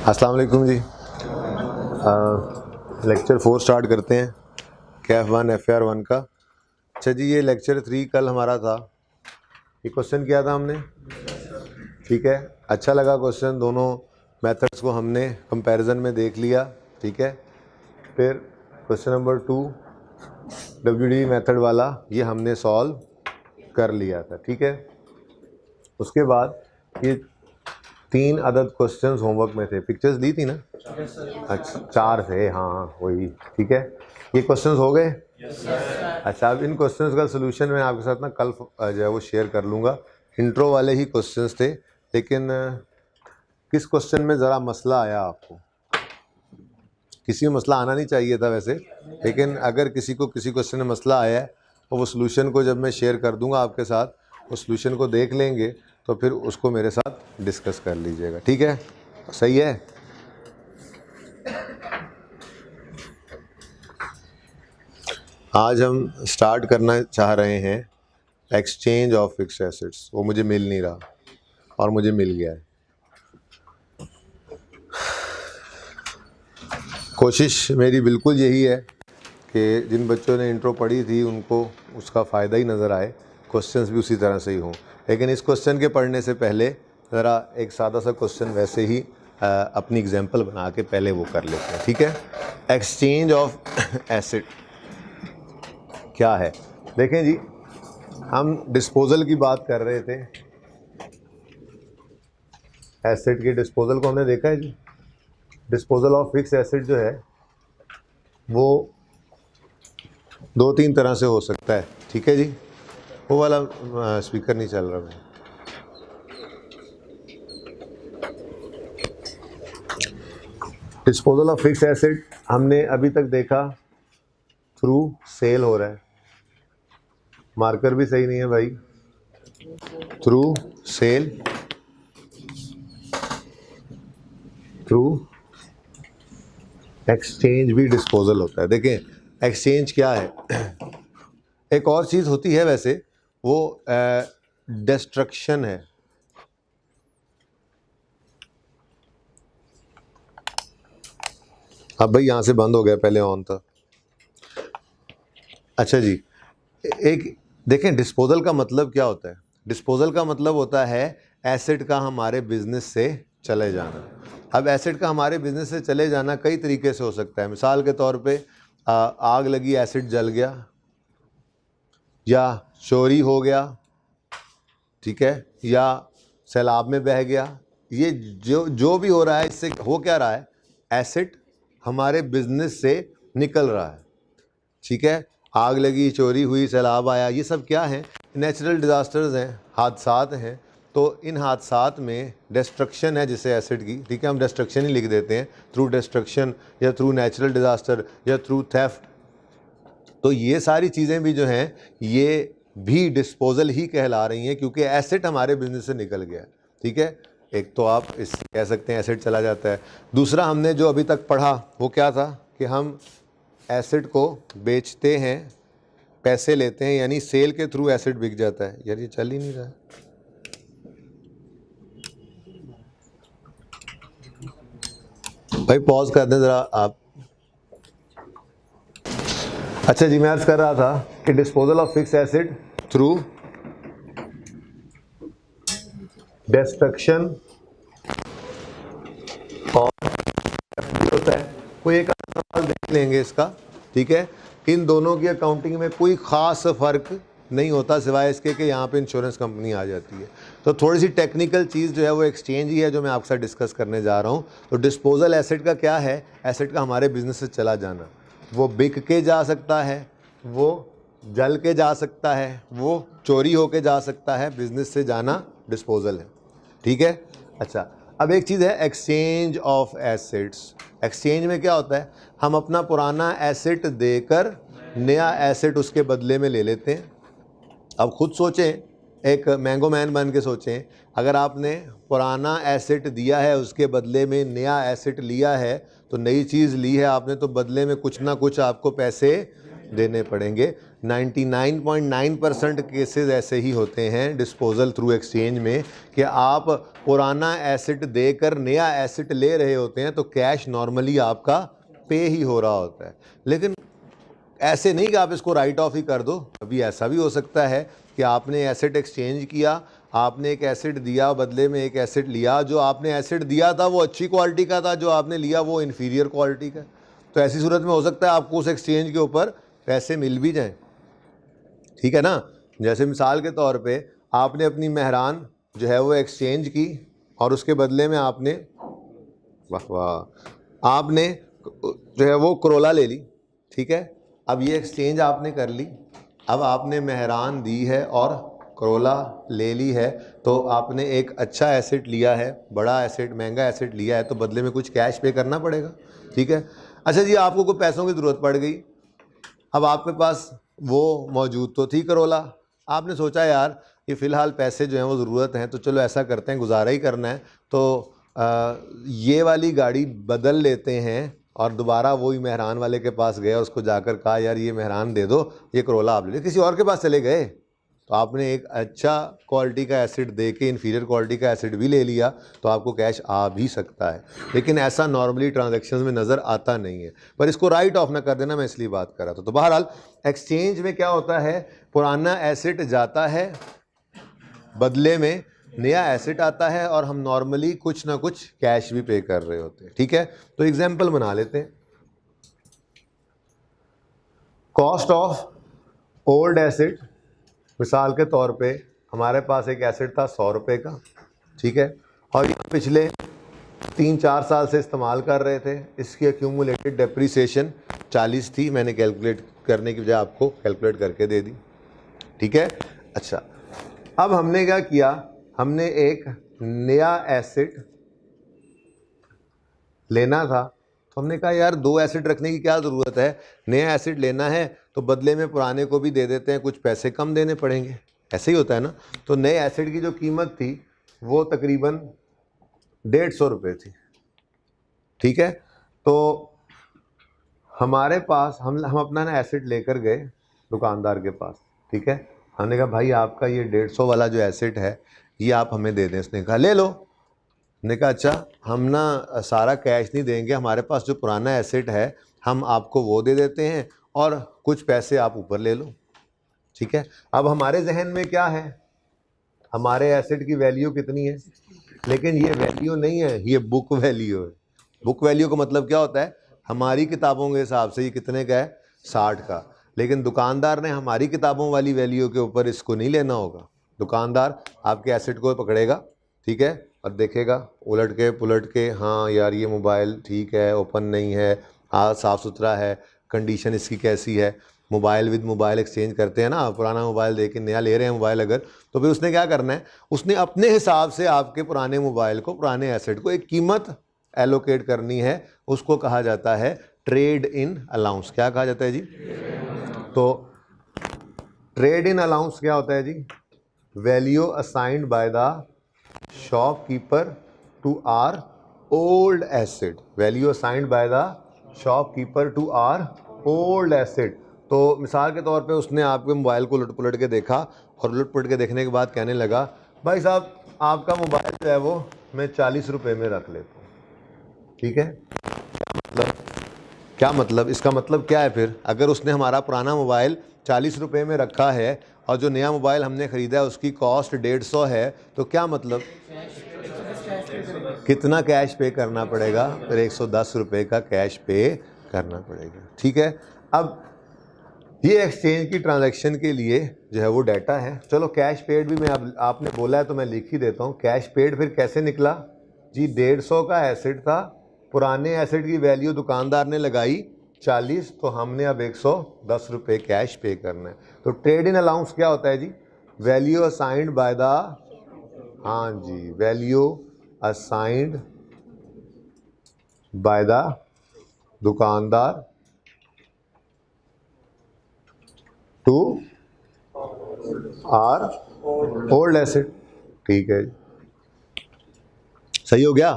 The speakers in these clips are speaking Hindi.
अस्सलाम वालेकुम जी। लेक्चर 4 स्टार्ट करते हैं कैफ 1 FR 1 का। अच्छा जी, ये लेक्चर 3 कल हमारा था। ये क्वेश्चन किया था हमने, ठीक है। अच्छा लगा क्वेश्चन, दोनों मेथड्स को हमने कंपैरिजन में देख लिया, ठीक है। फिर क्वेश्चन नंबर 2 WD मेथड वाला ये हमने सॉल्व कर लिया था, ठीक है। उसके बाद ये 3 अदद क्वेश्चंस होमवर्क में थे। पिक्चर्स ली थी ना? अच्छा 4 थे, हाँ वही, ठीक है। ये क्वेश्चंस हो गए? अच्छा, अब इन क्वेश्चंस का सोल्यूशन मैं आपके साथ ना कल जो है वो शेयर कर लूँगा। इंट्रो वाले ही क्वेश्चंस थे, लेकिन किस क्वेश्चन में ज़रा मसला आया आपको? किसी में मसला आना नहीं चाहिए था वैसे, लेकिन अगर किसी को किसी क्वेश्चन में मसला आया है तो वो सोल्यूशन को जब मैं शेयर कर दूंगा आपके साथ, वो सोल्यूशन को देख लेंगे तो फिर उसको मेरे साथ डिस्कस कर लीजिएगा, ठीक है? सही है। आज हम स्टार्ट करना चाह रहे हैं एक्सचेंज ऑफ फिक्स्ड एसेट्स। वो मुझे मिल नहीं रहा और मुझे मिल गया है। कोशिश मेरी बिल्कुल यही है कि जिन बच्चों ने इंट्रो पढ़ी थी उनको उसका फ़ायदा ही नज़र आए, क्वेश्चंस भी उसी तरह से ही हों। लेकिन इस क्वेश्चन के पढ़ने से पहले ज़रा एक सादा सा क्वेश्चन वैसे ही अपनी एग्जांपल बना के पहले वो कर लेते हैं, ठीक है। एक्सचेंज ऑफ एसेट क्या है? देखें जी, हम डिस्पोजल की बात कर रहे थे। एसेट के डिस्पोजल को हमने देखा है जी। डिस्पोजल ऑफ फिक्स एसेट जो है वो 2-3 तरह से हो सकता है, ठीक है जी। वो वाला स्पीकर नहीं चल रहा है। डिस्पोजल ऑफ फिक्स एसेट हमने अभी तक देखा थ्रू सेल हो रहा है। मार्कर भी सही नहीं है भाई। थ्रू सेल, थ्रू एक्सचेंज भी डिस्पोजल होता है। देखें एक्सचेंज क्या है। एक और चीज़ होती है वैसे, वो डिस्ट्रक्शन है। अब भाई यहाँ से बंद हो गया, पहले ऑन था। अच्छा जी, एक देखें डिस्पोजल का मतलब क्या होता है। डिस्पोजल का मतलब होता है एसेट का हमारे बिजनेस से चले जाना। अब एसेट का हमारे बिजनेस से चले जाना कई तरीके से हो सकता है। मिसाल के तौर पे आग लगी, एसेट जल गया, या चोरी हो गया, ठीक है, या सैलाब में बह गया। ये जो भी हो रहा है, इससे हो क्या रहा है, एसेट हमारे बिजनेस से निकल रहा है, ठीक है। आग लगी, चोरी हुई, सैलाब आया, ये सब क्या है? नेचुरल डिज़ास्टर्स हैं, हादसात हैं। तो इन हादसात में डिस्ट्रक्शन है जिसे एसेट की, ठीक है, हम डिस्ट्रक्शन ही लिख देते हैं। थ्रू डिस्ट्रक्शन या थ्रू नेचुरल डिज़ास्टर या थ्रू थेफ्ट। तो ये सारी चीज़ें भी जो हैं ये भी डिस्पोजल ही कहला रही हैं, क्योंकि एसेट हमारे बिजनेस से निकल गया है, ठीक है। एक तो आप इस कह सकते हैं एसेट चला जाता है। दूसरा हमने जो अभी तक पढ़ा वो क्या था कि हम एसेट को बेचते हैं, पैसे लेते हैं, यानी सेल के थ्रू एसेट बिक जाता है। यार ये चल ही नहीं रहा। भाई पॉज कर दें ज़रा आप। अच्छा जी, मैं अर्ज कर रहा था कि disposal of fix asset through destruction और होता है। कोई एक सवाल देख लेंगे इसका, ठीक है। इन दोनों की अकाउंटिंग में कोई ख़ास फ़र्क नहीं होता सिवाय इसके कि यहाँ पे इंश्योरेंस कंपनी आ जाती है। तो थोड़ी सी टेक्निकल चीज़ जो है वो एक्सचेंज ही है जो मैं आपके साथ डिस्कस करने जा रहा हूँ। तो डिस्पोजल एसेट का क्या है? एसेट का हमारे बिजनेस से चला जाना। वो बिक के जा सकता है, वो जल के जा सकता है, वो चोरी होके जा सकता है। बिजनेस से जाना डिस्पोजल है, ठीक है। अच्छा, अब एक चीज़ है एक्सचेंज ऑफ एसेट्स। एक्सचेंज में क्या होता है? हम अपना पुराना एसेट देकर नया एसेट उसके बदले में ले लेते हैं। अब खुद सोचें, एक मैंगो मैन बन के सोचें, अगर आपने पुराना एसेट दिया है उसके बदले में नया एसेट लिया है, तो नई चीज़ ली है आपने तो बदले में कुछ ना कुछ आपको पैसे देने पड़ेंगे। 99.9% केसेस ऐसे ही होते हैं डिस्पोजल थ्रू एक्सचेंज में कि आप पुराना एसेट देकर नया एसेट ले रहे होते हैं तो कैश नॉर्मली आपका पे ही हो रहा होता है। लेकिन ऐसे नहीं कि आप इसको राइट ऑफ ही कर दो। अभी ऐसा भी हो सकता है कि आपने एसेट एक्सचेंज किया, आपने एक एसेट दिया, बदले में एक एसेट लिया। जो आपने एसेट दिया था वो अच्छी क्वालिटी का था, जो आपने लिया वो इन्फीरियर क्वालिटी का। तो ऐसी सूरत में हो सकता है आपको उस एक्सचेंज के ऊपर पैसे मिल भी जाएं, ठीक है ना। जैसे मिसाल के तौर पे आपने अपनी मेहरान जो है वो एक्सचेंज की और उसके बदले में आपने आपने जो है वो करोला ले ली, ठीक है। अब ये एक्सचेंज आपने कर ली, अब आपने मेहरान दी है और करोला ले ली है, तो आपने एक अच्छा एसेट लिया है, बड़ा एसेट, महंगा एसेट लिया है, तो बदले में कुछ कैश पे करना पड़ेगा, ठीक है। अच्छा जी, आपको कोई पैसों की ज़रूरत पड़ गई, अब आपके पास वो मौजूद तो थी करोला, आपने सोचा यार ये फ़िलहाल पैसे जो हैं वो ज़रूरत हैं, तो चलो ऐसा करते हैं, गुजारा ही करना है, तो ये वाली गाड़ी बदल लेते हैं। और दोबारा वही मेहरान वाले के पास गए और उसको जाकर कहा यार ये मेहरान दे दो, ये करोला आप ले लो। किसी और के पास चले गए तो आपने एक अच्छा क्वालिटी का एसिड दे के इन्फीरियर क्वालिटी का एसिड भी ले लिया, तो आपको कैश आ भी सकता है। लेकिन ऐसा नॉर्मली ट्रांजैक्शंस में नज़र आता नहीं है, पर इसको राइट ऑफ ना कर देना, मैं इसलिए बात कर रहा था। तो बहरहाल एक्सचेंज में क्या होता है, पुराना एसिड जाता है, बदले में नया एसेट आता है और हम नॉर्मली कुछ ना कुछ कैश भी पे कर रहे होते हैं, ठीक है। तो एग्जांपल बना लेते हैं। कॉस्ट ऑफ ओल्ड एसेट, मिसाल के तौर पे हमारे पास एक एसेट था 100 रुपये का, ठीक है, और ये पिछले 3-4 साल से इस्तेमाल कर रहे थे। इसकी एक्यूमुलेटेड डेप्रीसिएशन 40 थी, मैंने कैलकुलेट करने की बजाय आपको कैलकुलेट करके दे दी, ठीक है। अच्छा, अब हमने क्या किया, हमने एक नया एसेट लेना था, तो हमने कहा यार 2 एसेट रखने की क्या ज़रूरत है, नया एसेट लेना है तो बदले में पुराने को भी दे देते हैं, कुछ पैसे कम देने पड़ेंगे, ऐसे ही होता है ना। तो नए एसेट की जो कीमत थी वो तकरीबन 150 रुपये थी, ठीक है। तो हमारे पास हम अपना ना एसेट लेकर गए दुकानदार के पास, ठीक है। हमने कहा भाई आपका ये 150 वाला जो एसेट है ये आप हमें दे दें। उसने कहा ले लो। हमने कहा अच्छा, हम ना सारा कैश नहीं देंगे, हमारे पास जो पुराना एसेट है हम आपको वो दे देते हैं और कुछ पैसे आप ऊपर ले लो, ठीक है। अब हमारे जहन में क्या है, हमारे एसेट की वैल्यू कितनी है, लेकिन ये वैल्यू नहीं है, ये बुक वैल्यू है। बुक वैल्यू का मतलब क्या होता है, हमारी किताबों के हिसाब से ये कितने का है, 60 का। लेकिन दुकानदार ने हमारी किताबों वाली वैल्यू के ऊपर इसको नहीं लेना होगा। दुकानदार आपके एसेट को पकड़ेगा, ठीक है, और देखेगा उलट के पुलट के, हाँ यार ये मोबाइल ठीक है, ओपन नहीं है, हाँ साफ़ सुथरा है, कंडीशन इसकी कैसी है। मोबाइल विद मोबाइल एक्सचेंज करते हैं ना, पुराना मोबाइल दे के नया ले रहे हैं मोबाइल अगर, तो फिर उसने क्या करना है, उसने अपने हिसाब से आपके पुराने मोबाइल को, पुराने एसेट को एक कीमत एलोकेट करनी है। उसको कहा जाता है ट्रेड इन अलाउंस। क्या कहा जाता है जी? तो ट्रेड इन अलाउंस क्या होता है जी? Value assigned by the shopkeeper to our old asset. Value assigned by the shopkeeper to our old asset. तो मिसाल के तौर पे उसने आपके मोबाइल को उलट पुलट के देखा और उलट पुलट के देखने के बाद कहने लगा भाई साहब आपका मोबाइल जो है वो मैं 40 रुपये में रख लेता हूँ, ठीक है। क्या मतलब, इसका मतलब क्या है फिर? अगर उसने हमारा पुराना मोबाइल 40 रुपये में रखा है और जो नया मोबाइल हमने ख़रीदा है उसकी कॉस्ट 150 है, तो क्या मतलब कितना कैश पे करना पड़ेगा? फिर 110 रुपये का कैश पे करना पड़ेगा, ठीक है। अब ये एक्सचेंज की ट्रांजैक्शन के लिए जो है वो डाटा है। चलो कैश पेड भी मैं अब आपने बोला है तो मैं लिख ही देता हूँ। कैश पेड फिर कैसे निकला जी? 150 का एसेट था, पुराने एसेट की वैल्यू दुकानदार ने लगाई 40, तो हमने अब 110 रुपये कैश पे करना है। तो ट्रेड इन अलाउंस क्या होता है जी? वैल्यू असाइंड बाय द, हाँ जी, वैल्यू असाइंड बाय द दुकानदार टू आर ओल्ड एसेट, ठीक है, सही हो गया।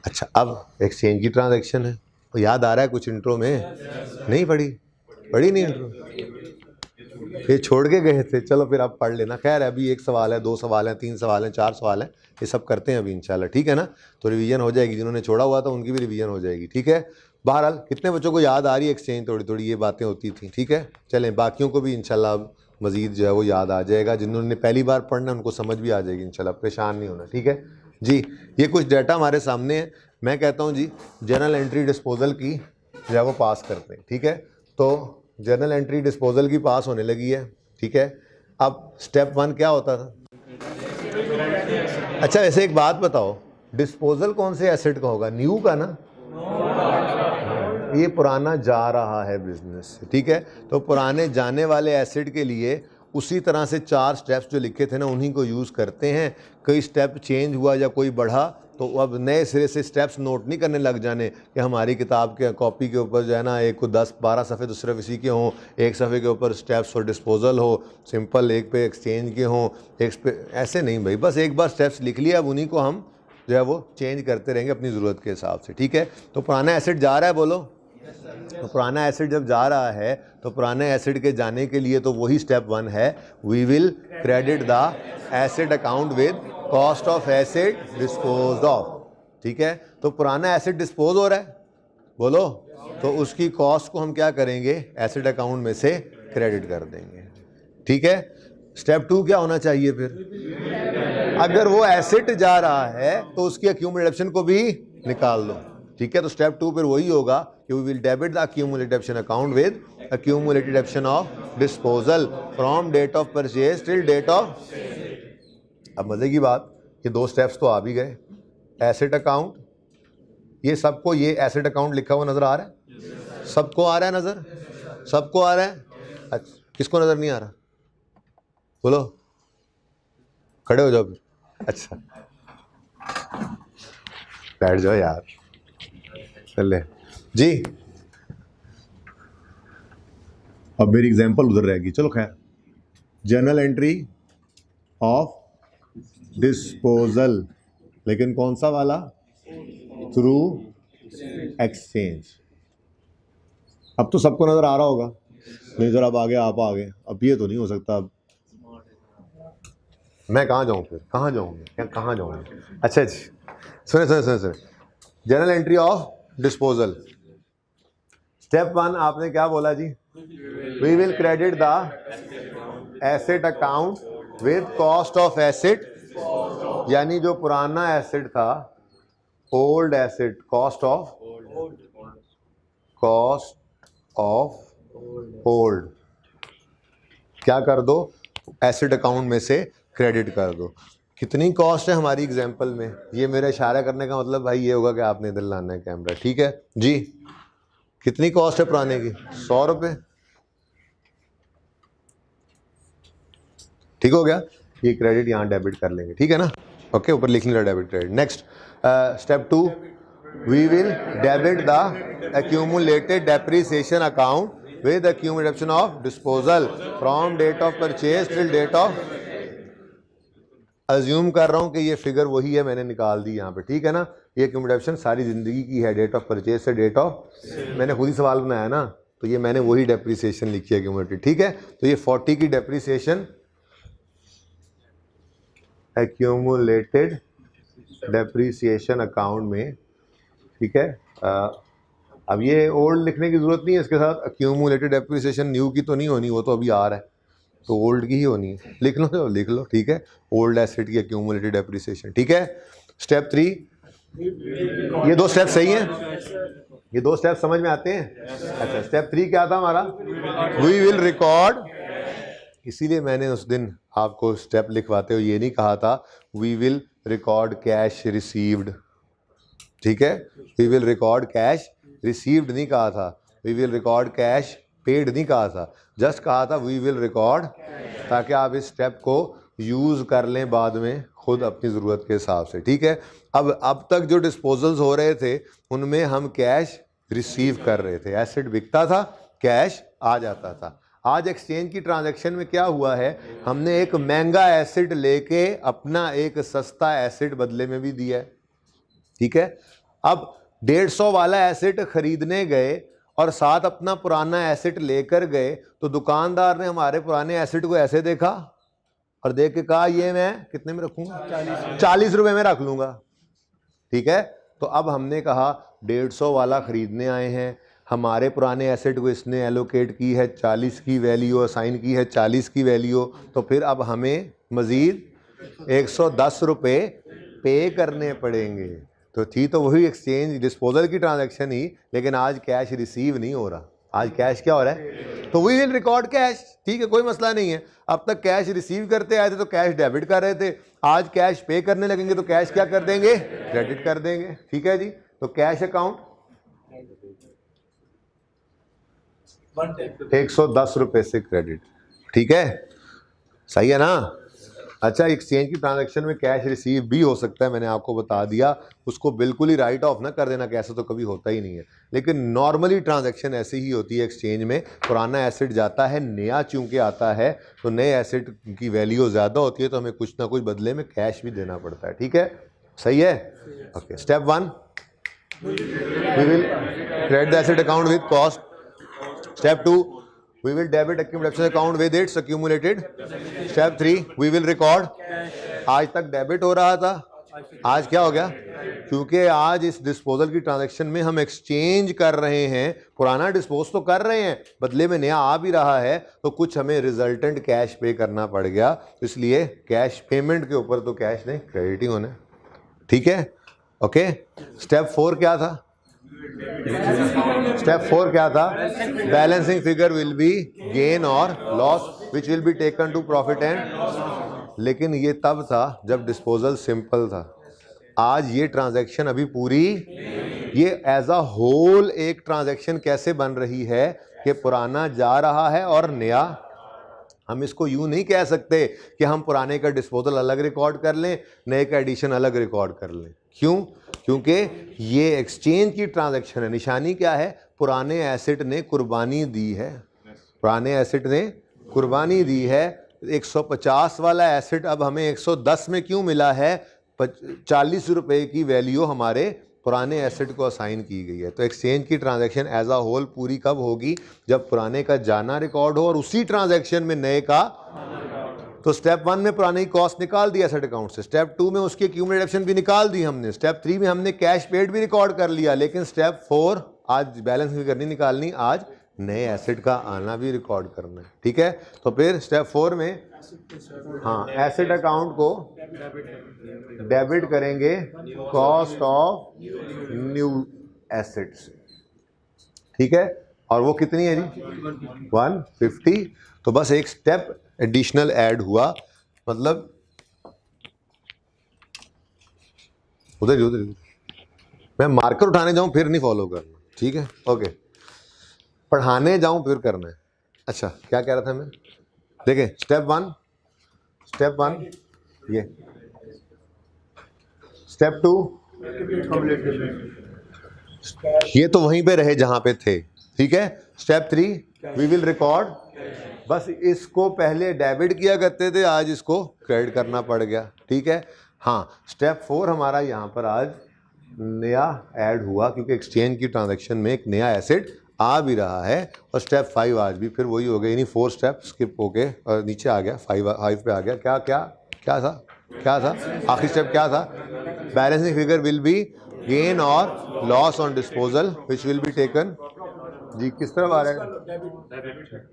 अच्छा, अब एक्सचेंज की ट्रांजैक्शन है, तो याद आ रहा है कुछ इंट्रो में? नहीं पढ़ी नहीं इंट्रो? ये छोड़ के गए थे, चलो फिर आप पढ़ लेना। खैर अभी एक सवाल है, 2 सवाल हैं, 3 सवाल हैं, 4 सवाल हैं, ये सब करते हैं अभी इंशाल्लाह, ठीक है ना। तो रिवीजन हो जाएगी, जिन्होंने छोड़ा हुआ था उनकी भी रिवीजन हो जाएगी, ठीक है। बहरहाल कितने बच्चों को याद आ रही है एक्सचेंज, थोड़ी थोड़ी ये बातें होती थी, ठीक है। चलें बाकियों को भी इंशाल्लाह मज़ीद जो है वो याद आ जाएगा, जिन्होंने पहली बार पढ़ना उनको समझ भी आ जाएगी इंशाल्लाह, परेशान नहीं होना, ठीक है जी। ये कुछ डाटा हमारे सामने है, मैं कहता हूँ जी जर्नल एंट्री डिस्पोजल की जो है वो पास करते हैं, ठीक है। तो जर्नल एंट्री डिस्पोजल की पास होने लगी है, ठीक है। अब स्टेप 1 क्या होता था? अच्छा वैसे एक बात बताओ, डिस्पोजल कौन से एसेट का होगा? न्यू का ना, ये पुराना जा रहा है बिजनेस से, ठीक है। तो पुराने जाने वाले एसेट के लिए उसी तरह से 4 स्टेप्स जो लिखे थे ना उन्हीं को यूज़ करते हैं। कोई स्टेप चेंज हुआ या कोई बढ़ा तो अब नए सिरे से स्टेप्स नोट नहीं करने लग जाने कि हमारी किताब के कॉपी के ऊपर जो है ना एक को 10-12 सफ़े तो सिर्फ इसी के हों, एक सफ़े के ऊपर स्टेप्स फॉर डिस्पोजल हो, सिंपल एक पे एक्सचेंज के हों, एक पे, ऐसे नहीं भाई। बस एक बार स्टेप्स लिख लिया, अब उन्हीं को हम जो है वो चेंज करते रहेंगे अपनी ज़रूरत के हिसाब से, ठीक है। तो पुराना एसेट जा रहा है, बोलो। तो पुराना एसिड जब जा रहा है तो पुराने एसिड के जाने के लिए तो वही स्टेप 1 है, we will credit the asset account with cost of asset disposed off, ठीक है। तो पुराना एसिड डिस्पोज हो रहा है, बोलो, तो उसकी कॉस्ट को हम क्या करेंगे, एसिड अकाउंट में से क्रेडिट कर देंगे, ठीक है। स्टेप 2 क्या होना चाहिए फिर? अगर वो एसिड जा रहा है तो उसकी एक्यूमुलेशन को भी निकाल दो, ठीक है। तो स्टेप 2 फिर वही होगा कि we will debit the accumulated option account with accumulated option of disposal from date of purchase till date of। अब मजे की बात, ये 2 स्टेप्स तो आ भी गए। एसेट अकाउंट, ये सबको ये एसेट अकाउंट लिखा हुआ नजर आ रहा है? सबको आ रहा है नजर? सबको आ रहा है? अच्छा, किसको नजर नहीं आ रहा? बोलो, खड़े हो जाओ फिर। अच्छा बैठ जाओ यार, चले जी। अब मेरी एग्जांपल उधर रहेगी, चलो खैर। जर्नल एंट्री ऑफ डिस्पोजल, लेकिन कौन सा वाला? Through exchange. अब तो सबको नजर आ रहा होगा, नहीं जरा अब आगे आप आगे, अब ये तो नहीं हो सकता। अब मैं कहाँ जाऊँ फिर, कहाँ जाऊँगी, कहाँ जाऊँगी? अच्छा जी, सुने सुने सुने सुने, journal entry of disposal step 1 आपने क्या बोला जी? We will credit the asset account with cost of asset, यानी जो पुराना एसेट था, old asset, cost of old, क्या कर दो? एसेट अकाउंट में से क्रेडिट कर दो। कितनी कॉस्ट है हमारी एग्जांपल में? ये मेरा इशारा करने का मतलब भाई ये होगा कि आपने इधर लाना है कैमरा, ठीक है जी। कितनी कॉस्ट है पुराने की? 100 रुपये, ठीक हो गया। ये क्रेडिट यहाँ डेबिट कर लेंगे, ठीक है ना, ओके, ऊपर लिख लेंगे debit credit. Next step 2, we will debit the accumulated depreciation account with accumulation of disposal from date of purchase till date of. Assume कर रहा हूँ कि ये फिगर वही है, मैंने निकाल दी यहाँ पे, ठीक है ना। ये एक्यूमुलेशन सारी ज़िंदगी की है, डेट ऑफ परचेज से डेट ऑफ, मैंने खुद ही सवाल बनाया ना, तो ये मैंने वही डेप्रिसिएशन लिखी है एक्यूमुलेटेड, ठीक है। तो ये 40 की डेप्रिसिएशन, एक्यूमुलेटेड डेप्रिसिएशन अकाउंट में, ठीक है। अब ये ओल्ड लिखने की ज़रूरत नहीं है, इसके साथ एक्यूमुलेटेड डेप्रिसिएशन न्यू की तो नहीं होनी, वो तो अभी आ रहा है, तो ओल्ड की ही होनी है। लिख लो तो लिख लो, ठीक है, ओल्ड एसेट की एक्यूमुलेटेड डेप्रिसिएशन, ठीक है। स्टेप 3, ये 2 स्टेप सही हैं? ये 2 स्टेप समझ में आते हैं? अच्छा, स्टेप 3 क्या था हमारा? वी विल रिकॉर्ड, इसीलिए मैंने उस दिन आपको स्टेप लिखवाते हुए ये नहीं कहा था we will record cash received, ठीक है। We will record cash received नहीं कहा था, we will record cash paid नहीं कहा था, जस्ट कहा था वी विल रिकॉर्ड, ताकि आप इस स्टेप को यूज़ कर लें बाद में खुद अपनी ज़रूरत के हिसाब से, ठीक है। अब तक जो डिस्पोजल्स हो रहे थे उनमें हम कैश रिसीव कर रहे थे, एसिड बिकता था, कैश आ जाता था। आज एक्सचेंज की ट्रांजैक्शन में क्या हुआ है, हमने एक महंगा एसिड लेके अपना एक सस्ता एसिड बदले में भी दिया है, ठीक है। अब 150 वाला एसिड खरीदने गए और साथ अपना पुराना एसेट लेकर गए, तो दुकानदार ने हमारे पुराने एसेट को ऐसे देखा और देख के कहा ये मैं कितने में रखूंगा, 40 रुपए में रख लूंगा। ठीक है, तो अब हमने कहा 150 वाला खरीदने आए हैं, हमारे पुराने एसेट को इसने एलोकेट की है 40 की वैल्यू, असाइन की है 40 की वैल्यू, तो फिर अब हमें मज़ीद 110 रुपये पे करने पड़ेंगे। तो थी तो वही एक्सचेंज डिस्पोजल की ट्रांजैक्शन ही, लेकिन आज कैश रिसीव नहीं हो रहा। आज कैश क्या हो रहा है, तो वी विल रिकॉर्ड कैश। ठीक है, कोई मसला नहीं है। अब तक कैश रिसीव करते आए थे तो कैश डेबिट कर रहे थे, आज कैश पे करने लगेंगे तो कैश क्या कर देंगे, क्रेडिट कर देंगे। ठीक है जी, तो कैश अकाउंट 110 रुपए से क्रेडिट। ठीक है, सही है ना। अच्छा, एक्सचेंज की ट्रांजैक्शन में कैश रिसीव भी हो सकता है, मैंने आपको बता दिया, उसको बिल्कुल ही राइट ऑफ ना कर देना, कैसे तो कभी होता ही नहीं है। लेकिन नॉर्मली ट्रांजैक्शन ऐसी ही होती है एक्सचेंज में, पुराना एसेट जाता है, नया चूंकि आता है तो नए एसेट की वैल्यू ज़्यादा होती है, तो हमें कुछ ना कुछ बदले में कैश भी देना पड़ता है। ठीक है, सही है। Okay, step 1 we will credit the asset account with cost. Step 2, we will debit accumulation account with its accumulated. Step 3, we will record. आज तक डेबिट हो रहा था, आज क्या हो गया, क्योंकि आज इस डिस्पोजल की ट्रांजैक्शन में हम एक्सचेंज कर रहे हैं, पुराना डिस्पोज तो कर रहे हैं, बदले में नया आ भी रहा है, तो कुछ हमें रिजल्टेंट कैश पे करना पड़ गया, इसलिए कैश पेमेंट के ऊपर तो कैश नहीं, क्रेडिट ही होना। ठीक है, ओके। स्टेप 4 क्या था, स्टेप 4 क्या था, balancing figure will be gain और loss which will be taken to profit and. लेकिन ये तब था जब डिस्पोजल सिंपल था। आज ये ट्रांजैक्शन अभी पूरी, ये एज अ होल एक ट्रांजैक्शन कैसे बन रही है कि पुराना जा रहा है और नया। हम इसको यूं नहीं कह सकते कि हम पुराने का डिस्पोजल अलग रिकॉर्ड कर लें, नए का एडिशन अलग रिकॉर्ड कर लें। क्यों, क्योंकि ये एक्सचेंज की ट्रांजैक्शन है। निशानी क्या है, पुराने एसेट ने कुर्बानी दी है, पुराने एसेट ने कुर्बानी दी है। 150 वाला एसेट अब हमें 110 में क्यों मिला है, 40 रुपए की वैल्यू हमारे पुराने एसेट को असाइन की गई है। तो एक्सचेंज की ट्रांजैक्शन एज अ होल पूरी कब होगी, जब पुराने का जाना रिकॉर्ड हो और उसी ट्रांजैक्शन में नए का। तो स्टेप 1 में पुराने की कॉस्ट निकाल दिया एसेट अकाउंट से, स्टेप 2 में उसकी एक्यूमुलेशन भी निकाल दी हमने, स्टेप 3 में हमने कैश पेड भी रिकॉर्ड कर लिया। लेकिन स्टेप 4 आज बैलेंस भी करनी निकालनी, आज नए एसेट का आना भी रिकॉर्ड करना है। ठीक है, तो फिर स्टेप 4 में हाँ एसेट अकाउंट को डेबिट करेंगे कॉस्ट ऑफ न्यू एसेट्स। ठीक है, और वो कितनी है जी, 150। तो बस एक स्टेप एडिशनल ऐड हुआ, मतलब उधर उधर मैं मार्कर उठाने जाऊं फिर नहीं फॉलो करना। ठीक है, ओके, पढ़ाने जाऊं फिर करना है। अच्छा, क्या कह रहा था मैं, देखें स्टेप 1 ये, स्टेप 2 ये तो वहीं पे रहे जहां पे थे। ठीक है, स्टेप 3 वी विल रिकॉर्ड। बस इसको पहले डेबिट किया करते थे, आज इसको क्रेडिट करना पड़ गया। ठीक है, हाँ स्टेप 4 हमारा यहाँ पर आज नया ऐड हुआ, क्योंकि एक्सचेंज की ट्रांजैक्शन में एक नया एसेट आ भी रहा है। और स्टेप 5 आज भी फिर वही हो गया, यानी 4 स्टेप स्किप होके और नीचे आ गया, 5 पे आ गया। क्या क्या क्या था, क्या था आखिरी स्टेप, क्या था, balancing figure will be gain और loss on disposal which will be taken. जी किस तरफ आ रहा है,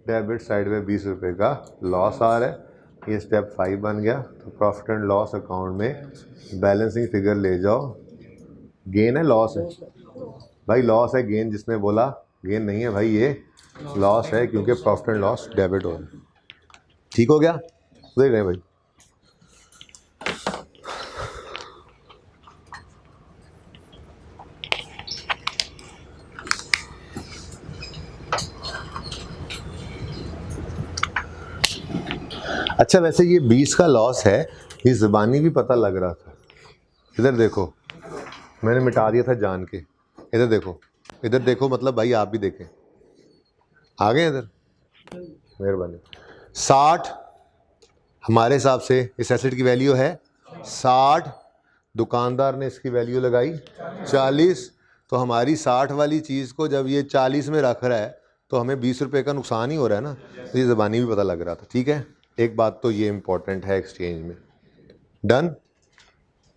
डेबिट साइड में 20 रुपये का लॉस आ रहा है। ये स्टेप 5 बन गया। तो प्रॉफिट एंड लॉस अकाउंट में बैलेंसिंग फिगर ले जाओ, गेन है लॉस है, भाई लॉस है, गेन जिसने बोला गेन नहीं है भाई, ये लॉस है, क्योंकि प्रॉफिट एंड लॉस डेबिट हो रहा है। ठीक हो गया, देख रहे भाई। अच्छा, वैसे ये 20 का लॉस है, ये ज़बानी भी पता लग रहा था। इधर देखो, मैंने मिटा दिया था जान के। इधर देखो, इधर देखो, मतलब भाई आप भी देखें, आ गए इधर, मेहरबानी। 60 हमारे हिसाब से इस एसेट की वैल्यू है 60, दुकानदार ने इसकी वैल्यू लगाई 40, तो हमारी 60 वाली चीज़ को जब ये 40 में रख रहा है तो हमें 20 रुपये का नुकसान ही हो रहा है ना। तो ये ज़बानी भी पता लग रहा था। ठीक है, एक बात तो ये इम्पोर्टेंट है एक्सचेंज में। डन,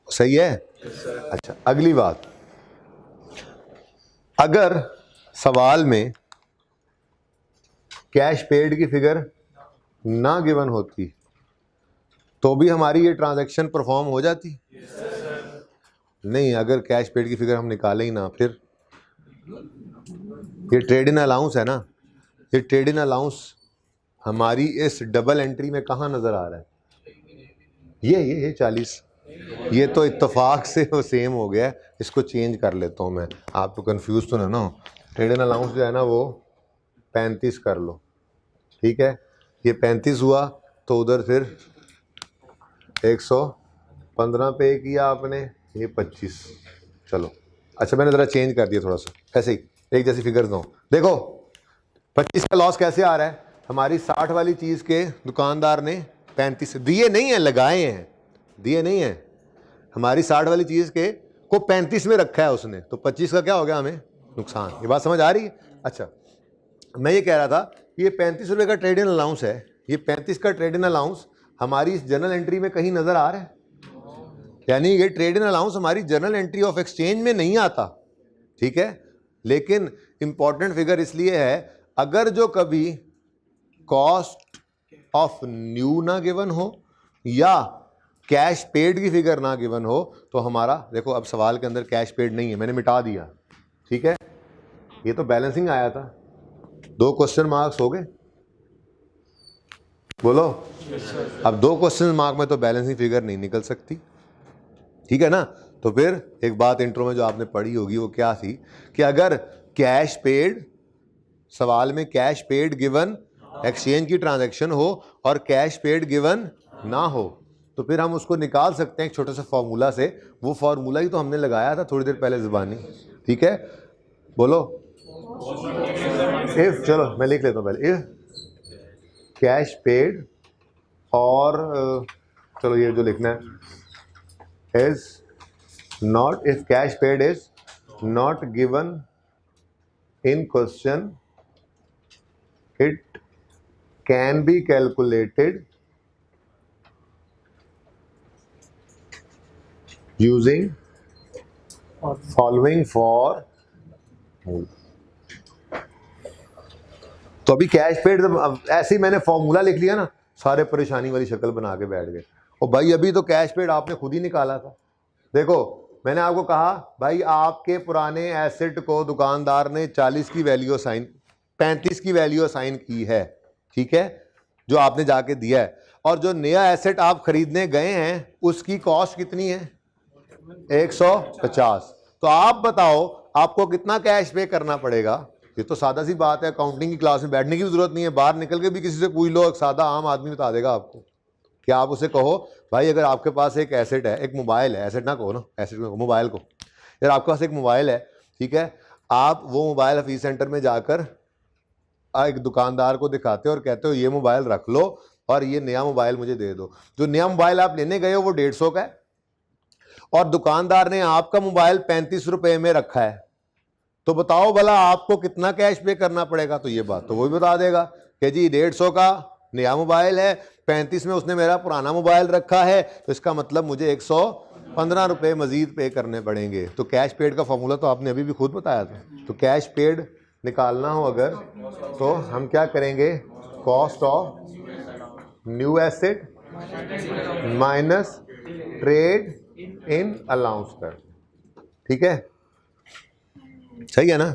सही है। अच्छा, अगली बात, अगर सवाल में कैश पेड की फिगर ना गिवन होती तो भी हमारी ये ट्रांजैक्शन परफॉर्म हो जाती? नहीं, अगर कैश पेड की फिगर हम निकालें ही ना, फिर ये ट्रेड इन अलाउंस है ना, ये ट्रेड इन अलाउंस हमारी इस डबल एंट्री में कहाँ नज़र आ रहा है? ये 40, ये तो इत्तेफाक से वो सेम हो गया है। इसको चेंज कर लेता हूँ मैं, आपको कंफ्यूज तो ना हो। ट्रेड इन अलाउंस जो है ना वो 35 कर लो, ठीक है। ये 35 हुआ तो उधर फिर 115 पे किया आपने, ये 25। चलो अच्छा, मैंने ज़रा चेंज कर दिया थोड़ा सा, ऐसे ही एक जैसी फिगर दो। देखो 25 का लॉस कैसे आ रहा है? हमारी 60 वाली चीज़ के दुकानदार ने 35 दिए नहीं हैं, लगाए हैं, दिए नहीं हैं। हमारी 60 वाली चीज़ के को 35 में रखा है उसने, तो 25 का क्या हो गया हमें नुकसान। ये बात समझ आ रही है? अच्छा, मैं ये कह रहा था कि ये 35 रुपये का ट्रेड इन अलाउंस है, ये 35 का ट्रेड इन अलाउंस हमारी इस जर्नल एंट्री में कहीं नज़र आ रहा है? यानी ये ट्रेड इन अलाउंस हमारी जर्नल एंट्री ऑफ एक्सचेंज में नहीं आता, ठीक है। लेकिन इंपॉर्टेंट फिगर इसलिए है, अगर जो कभी कॉस्ट ऑफ न्यू ना गिवन हो या कैश पेड की फिगर ना गिवन हो तो हमारा, देखो अब सवाल के अंदर कैश पेड नहीं है, मैंने मिटा दिया, ठीक है। ये तो बैलेंसिंग आया था, 2 क्वेश्चन मार्क्स हो गए, बोलो। अब 2 क्वेश्चन मार्क में तो बैलेंसिंग फिगर नहीं निकल सकती, ठीक है ना। तो फिर एक बात इंट्रो में जो आपने पढ़ी होगी वो क्या थी कि अगर कैश पेड, सवाल में कैश पेड गिवन एक्सचेंज की ट्रांजैक्शन हो और कैश पेड गिवन ना हो तो फिर हम उसको निकाल सकते हैं एक छोटे से फॉर्मूला से। वो फॉर्मूला ही तो हमने लगाया था थोड़ी देर पहले ज़बानी, ठीक है। बोलो इफ, चलो मैं लिख लेता हूँ पहले, इफ कैश पेड और चलो ये जो लिखना है is not, if cash paid is not given in question, it can be calculated using following for। तो अभी कैश पेड ऐसे ही मैंने फॉर्मूला लिख लिया ना, सारे परेशानी वाली शक्ल बना के बैठ गए। और भाई अभी तो कैश पेड आपने खुद ही निकाला था। देखो मैंने आपको कहा भाई आपके पुराने एसेट को दुकानदार ने 40 की वैल्यू असाइन, 35 की वैल्यू असाइन की है, ठीक है, जो आपने जाके दिया है। और जो नया एसेट आप खरीदने गए हैं उसकी कॉस्ट कितनी है? 150। तो आप बताओ आपको कितना कैश पे करना पड़ेगा? ये तो सादा सी बात है, अकाउंटिंग की क्लास में बैठने की भी जरूरत नहीं है, बाहर निकल के भी किसी से पूछ लो, एक सादा आम आदमी बता देगा आपको। कि आप उसे कहो भाई अगर आपके पास एक एसेट है, एक मोबाइल है, एसेट ना कहो ना, एसेट में मोबाइल को, यार आपके पास एक मोबाइल है, ठीक है, आप वो मोबाइल हफीज सेंटर में जाकर एक दुकानदार को दिखाते हो और कहते हो ये मोबाइल रख लो और ये नया मोबाइल मुझे दे दो। जो नया मोबाइल आप लेने गए हो वो 150 का है और दुकानदार ने आपका मोबाइल 35 रुपए में रखा है, तो बताओ भला आपको कितना कैश पे करना पड़ेगा? तो ये बात तो वो भी बता देगा कि जी 150 का नया मोबाइल है, 35 में उसने मेरा पुराना मोबाइल रखा है, तो इसका मतलब मुझे 115 रुपये मजीद पे करने पड़ेंगे। तो कैश पेड का फॉर्मूला तो आपने अभी भी खुद बताया था। तो कैश पेड निकालना हो अगर तो हम क्या करेंगे? Cost of new asset minus trade in allowance कर, ठीक है, सही है ना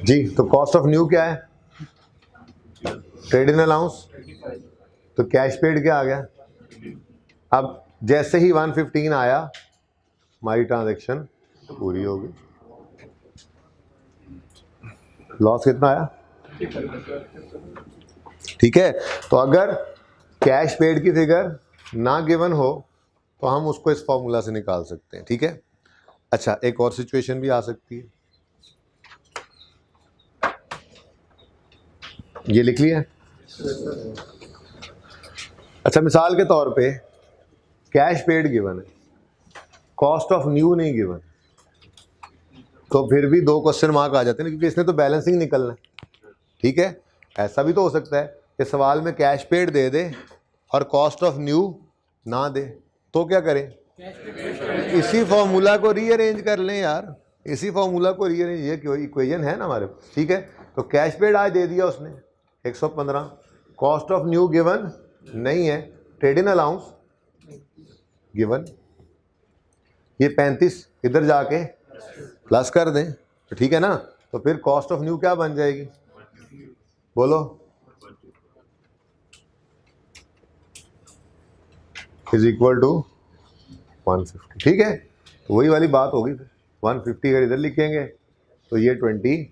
जी। तो कॉस्ट ऑफ न्यू क्या है? Trade in allowance. तो कैश पेड क्या आ गया? अब जैसे ही 115 आया हमारी ट्रांजैक्शन पूरी होगी। लॉस कितना आया? ठीक है। तो अगर कैश पेड की फिगर ना गिवन हो तो हम उसको इस फॉर्मूला से निकाल सकते हैं, ठीक है। अच्छा, एक और सिचुएशन भी आ सकती है, ये लिख लिया। अच्छा, मिसाल के तौर पे कैश पेड गिवन है, कॉस्ट ऑफ न्यू नहीं गिवन, तो फिर भी 2 क्वेश्चन मार्क आ जाते हैं, क्योंकि इसने तो बैलेंसिंग निकलना है। ठीक है, ऐसा भी तो हो सकता है कि सवाल में कैश पेड दे दे और कॉस्ट ऑफ न्यू ना दे, तो क्या करें? इसी फॉर्मूला को रीअरेंज कर लें यार, इसी फॉर्मूला को रीअरेंज, ये क्यों इक्वेशन है ना हमारे पास। ठीक है, तो कैश पेड आज दे दिया उसने 115, कॉस्ट ऑफ न्यू गिवन नहीं है, ट्रेड इन अलाउंस गिवन, ये 35 इधर जाके प्लस कर दें तो ठीक है ना। तो फिर कॉस्ट ऑफ न्यू क्या बन जाएगी, बोलो? Is equal to 150। ठीक है, तो वही वाली बात होगी फिर, 150 अगर इधर लिखेंगे तो ये 20।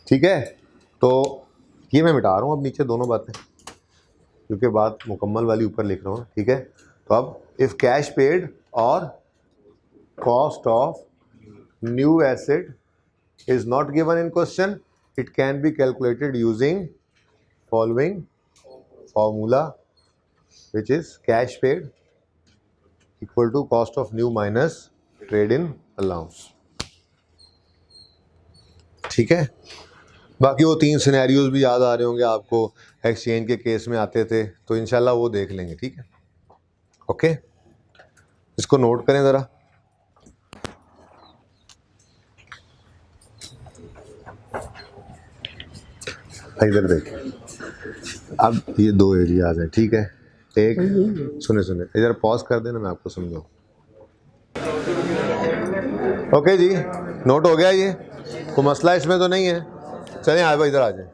ठीक है, तो ये मैं मिटा रहा हूँ अब नीचे दोनों बातें, क्योंकि बात मुकम्मल वाली ऊपर लिख रहा हूँ। ठीक है, तो अब इफ कैश पेड और cost of new asset is not given in question, it can be calculated using following formula, which is cash paid equal to cost of new minus trade in allowance। ठीक है, बाकी वो 3 सिनेरियोज भी याद आ रहे होंगे आपको, एक्सचेंज के केस में आते थे, तो इंशाल्लाह वो देख लेंगे। ठीक है, ओके, इसको नोट करें ज़रा। इधर देख, अब ये 2 एरियाज हैं। ठीक है, एक सुने इधर पॉज कर देना, मैं आपको समझाऊं। ओके जी, नोट हो गया, ये कोई मसला इसमें तो नहीं है। चलें आए भाई, इधर आ जाए।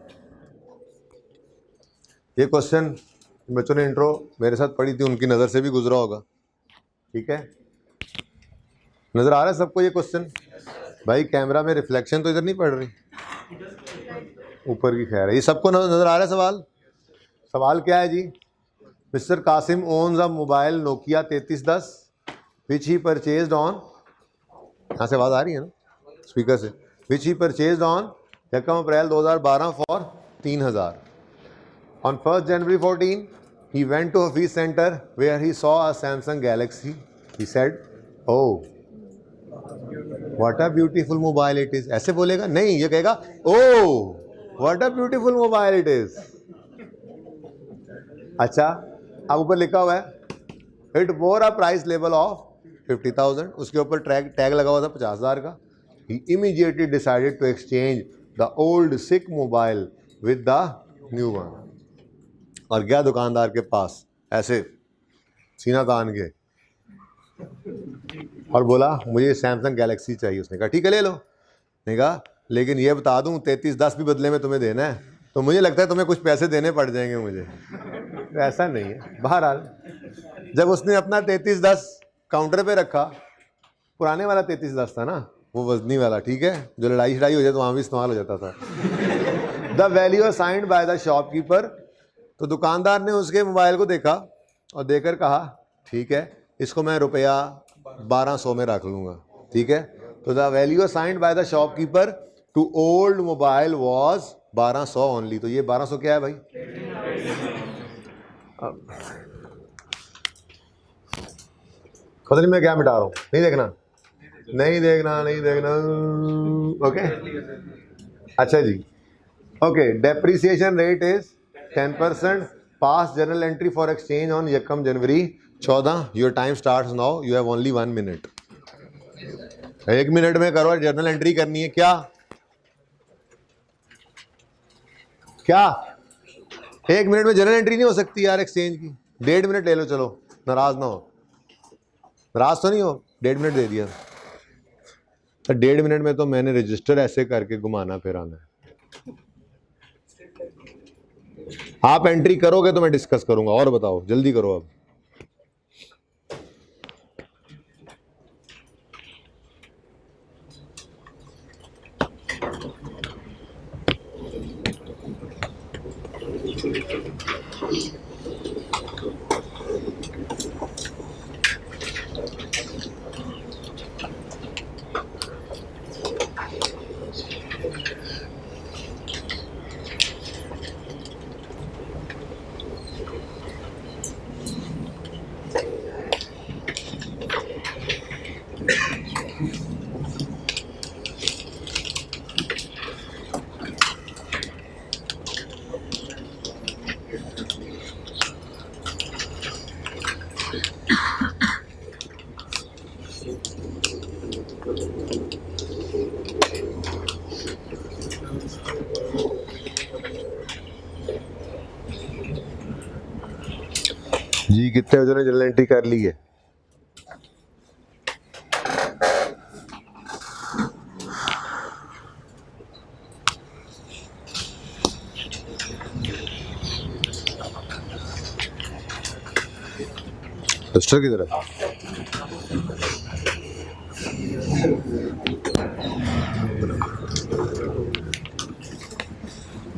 ये क्वेश्चन बच्चों ने इंट्रो मेरे साथ पढ़ी थी, उनकी नज़र से भी गुजरा होगा। ठीक है, नज़र आ रहा है सबको ये क्वेश्चन? भाई कैमरा में रिफ्लेक्शन तो इधर नहीं पड़ रही, ऊपर की खैर है, ये सबको नजर आ रहा है। सवाल क्या है जी? Mister Kasim owns a mobile Nokia 3310 which he purchased on, यहाँ से आवाज़ आ रही है ना स्पीकर से, which he purchased on 1 April 2012 for 3000। On 1 January 14 he went to office center where he saw a Samsung Galaxy, he said oh what a beautiful mobile it is. ऐसे बोलेगा? नहीं, ये कहेगा oh what a beautiful mobile it is. अच्छा, अब ऊपर लिखा हुआ है इट वोर अ प्राइस लेवल ऑफ 50,000, उसके ऊपर टैग लगा हुआ था 50,000 का। He immediately decided to exchange the old sick mobile with the new one. और गया दुकानदार के पास ऐसे सीना तान के और बोला मुझे सैमसंग गैलेक्सी चाहिए। उसने कहा ठीक है ले लो। नहीं कहा लेकिन ये बता दूं 3310 भी बदले में तुम्हें देना है, तो मुझे लगता है तुम्हें कुछ पैसे देने पड़ जाएंगे मुझे। तो ऐसा नहीं है। बहरहाल जब उसने अपना 3310 काउंटर पे रखा, पुराने वाला 3310 था ना, वो वजनी वाला, ठीक है, जो लड़ाई शड़ाई हो जाए तो वहाँ भी इस्तेमाल हो जाता था। The value assigned by the shopkeeper, तो दुकानदार ने उसके मोबाइल को देखा और देकर कहा ठीक है इसको मैं रुपया 1200 में रख लूँगा। ठीक है, तो the value assigned by the shopkeeper to old mobile was 1200 only. तो ये 1200 क्या है भाई? पता नहीं मैं क्या मिटा रहा हूँ, नहीं देखना नहीं देखना। ओके अच्छा जी, okay depreciation rate is 10%, pass journal entry for exchange on 1 January 14। Your time starts now, you have only 1 minute. 1 minute में करो, जर्नल एंट्री करनी है। क्या 1 मिनट में जर्नल एंट्री नहीं हो सकती यार एक्सचेंज की? 1.5 मिनट ले लो, चलो नाराज ना हो, नाराज तो नहीं हो, 1.5 मिनट दे दिया। तो 1.5 मिनट में तो मैंने रजिस्टर ऐसे करके घुमाना फिराना है। आप एंट्री करोगे तो मैं डिस्कस करूंगा। और बताओ जल्दी करो अब। जी कितने बच्चों ने जर्नल एंट्री कर ली है? रजिस्टर की तरफ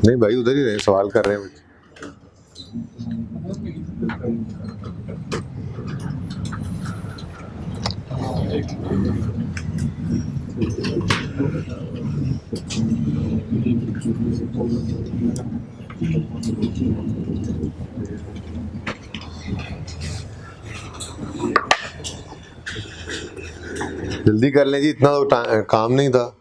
नहीं भाई, उधर ही रहे, सवाल कर रहे हैं बच्चे। जल्दी कर लें जी, इतना तो काम नहीं था।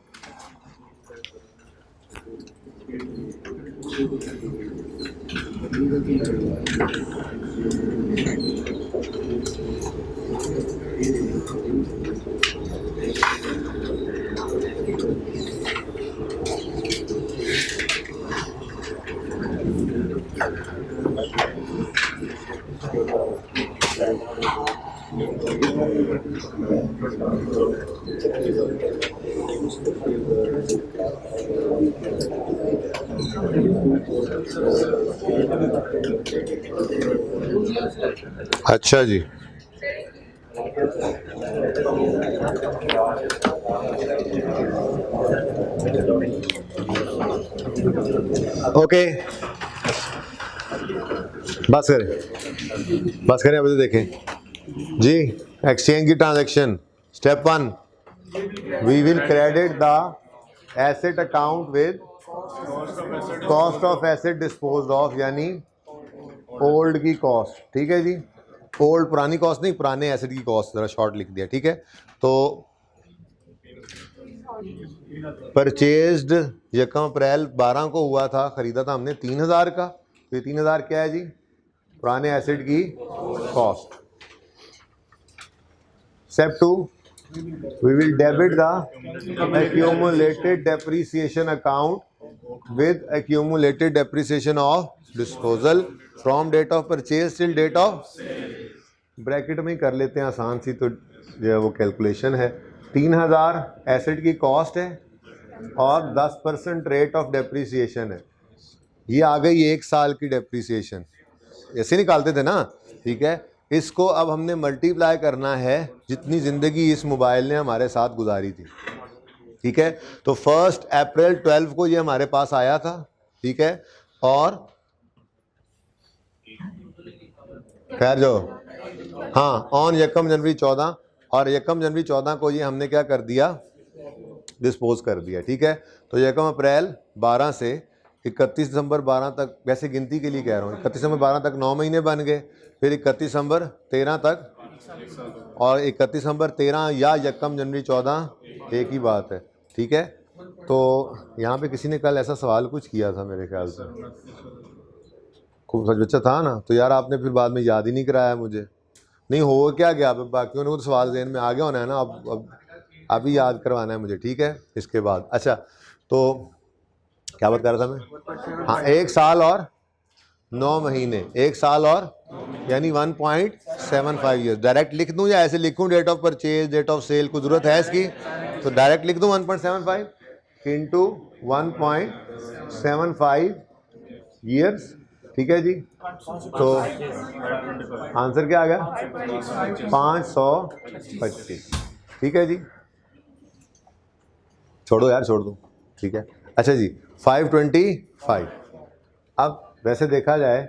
अच्छा जी, ओके, बस करें अभी तो देखें जी। एक्सचेंज की transaction, step 1, we will credit the asset account with cost of asset disposed off, यानी ओल्ड की कॉस्ट। ठीक है जी, ओल्ड पुरानी कॉस्ट नहीं, पुराने एसेट की कॉस्ट, जरा शॉर्ट लिख दिया। ठीक है, तो परचेज्ड यकम अप्रैल 12 को हुआ था, खरीदा था हमने 3000 का, तो ये 3000 क्या है जी? पुराने एसेट की cost. Step 2, we will debit the accumulated depreciation account with accumulated depreciation of disposal from date of purchase till date of bracket में ही कर लेते हैं, आसान सी तो जो है वो कैलकुलेशन है। 3000 एसेट की कॉस्ट है और 10% रेट ऑफ डेप्रीसिएशन है। ये आ गई 1 साल की डेप्रीसिएशन, ऐसे निकालते थे ना। ठीक है, इसको अब हमने मल्टीप्लाई करना है जितनी ज़िंदगी इस मोबाइल ने हमारे साथ गुजारी थी। ठीक है, तो 1 अप्रैल 12 को ये हमारे पास आया था। ठीक है, और खैर जो हाँ ऑन यकम जनवरी 14, और यकम जनवरी 14 को ये हमने क्या कर दिया? डिस्पोज कर दिया। ठीक है, तो यकम अप्रैल 12 से 31 दिसंबर 12 तक, वैसे गिनती के लिए कह रहा हूँ, 31 दिसंबर 12 तक 9 महीने बन गए, फिर 31 दिसंबर 13 तक, और 31 दिसंबर 13 या यकम जनवरी 14 एक ही बात है। ठीक है, तो यहाँ पे किसी ने कल ऐसा सवाल कुछ किया था मेरे ख्याल से, खूब सच बच्चा था ना, तो यार आपने फिर बाद में याद ही नहीं कराया मुझे। नहीं हो क्या गया, बाकियों ने तो सवाल ज़हन में आ गया होना है ना, अब अभी याद करवाना है मुझे। ठीक है, इसके बाद अच्छा, तो क्या बात कर रहा था मैं? हाँ, 1 साल और 9 महीने, 1 साल और यानी 1.75 ईयर्स। डायरेक्ट लिख दूं या ऐसे लिखूं? Date of purchase, date of sale, कुछ जरूरत है इसकी? तो डायरेक्ट लिख दूं 1.75 इंटू 1.75 ईयर्स। ठीक है जी, तो आंसर क्या आ गया? 525। ठीक है जी, छोड़ो यार, छोड़ दो। ठीक है, अच्छा जी, 525। अब वैसे देखा जाए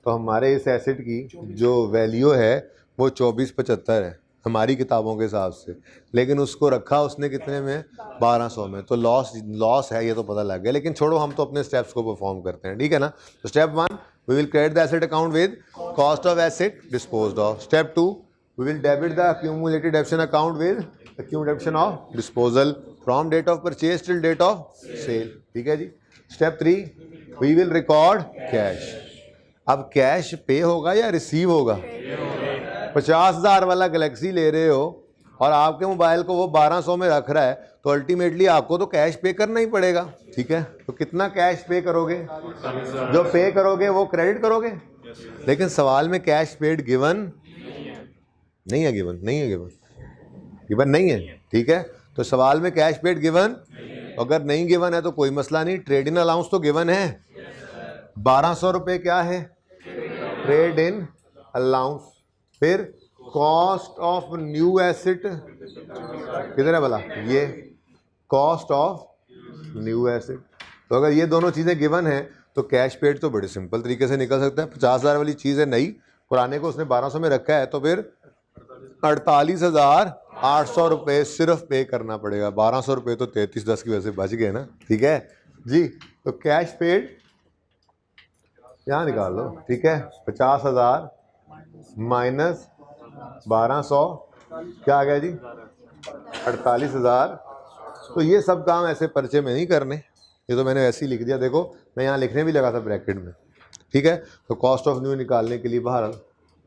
तो हमारे इस एसेट की जो वैल्यू है वो 2475 है हमारी किताबों के हिसाब से, लेकिन उसको रखा उसने कितने में? 1200 में। तो लॉस है, ये तो पता लग गया, लेकिन छोड़ो, हम तो अपने स्टेप्स को परफॉर्म करते हैं। ठीक है ना, तो step 1, we will credit the asset account with cost of asset disposed off. Step 2, we will debit the accumulated depreciation account with accumulated depreciation of disposal from date of purchase till date of sale. ठीक है जी। Step 3, we will record cash. अब कैश पे होगा या रिसीव होगा? 50,000 वाला गैलेक्सी ले रहे हो और आपके मोबाइल को वो 1200 में रख रहा है, तो अल्टीमेटली आपको तो कैश पे करना ही पड़ेगा, ठीक है। तो कितना कैश पे करोगे? जो पे करोगे वो क्रेडिट करोगे। लेकिन सवाल में कैश पेड गिवन नहीं है, गिवन नहीं है, गिवन नहीं है, ठीक है। तो सवाल में कैश पेड गिवन, अगर नहीं गिवन है तो कोई मसला नहीं, ट्रेड इन अलाउंस तो गिवन है। 1200 रुपये क्या है? Trade in allowance. फिर कॉस्ट ऑफ न्यू एसेट किधर है भला? ये कॉस्ट ऑफ न्यू एसेट। तो अगर ये दोनों चीज़ें गिवन है तो कैश पेड तो बड़े सिंपल तरीके से निकल सकता है। 50,000 वाली चीज़ है नई, पुराने को उसने 1200 में रखा है, तो फिर 48,800 रुपये सिर्फ पे करना पड़ेगा। 1200 रुपये तो 3310 की वजह से बच गए ना, ठीक है जी। तो कैश पेड यहाँ निकाल लो, ठीक है। 50,000 माइनस 1200 क्या आ गया जी? 48,000। तो ये सब काम ऐसे पर्चे में नहीं करने, ये तो मैंने ऐसे ही लिख दिया। देखो मैं यहाँ लिखने भी लगा था ब्रैकेट में, ठीक है। तो कॉस्ट ऑफ न्यू निकालने के लिए बाहर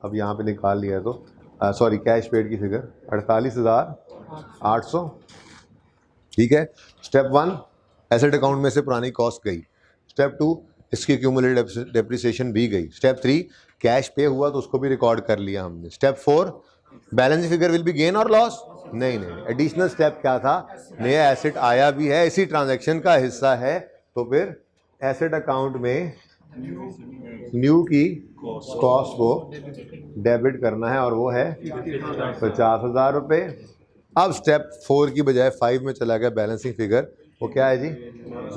अब यहाँ पे निकाल लिया, तो सॉरी कैश पेड की फिगर 48,800, ठीक है। स्टेप 1 एसेट अकाउंट में से पुरानी कॉस्ट गई। स्टेप 2 इसकी क्यूमुलेटेड डेप्रिसिएशन भी गई। स्टेप 3 कैश पे हुआ तो उसको भी रिकॉर्ड कर लिया हमने। Step 4 balance figure will be gain और लॉस। नहीं, एडिशनल स्टेप क्या था? नया एसेट आया भी है, इसी ट्रांजैक्शन का हिस्सा है, तो फिर एसेट अकाउंट में न्यू की कॉस्ट को डेबिट करना है, और वो है 50,000 रुपये। अब स्टेप 4 की बजाय 5 में चला गया बैलेंसिंग फिगर, वो क्या है जी?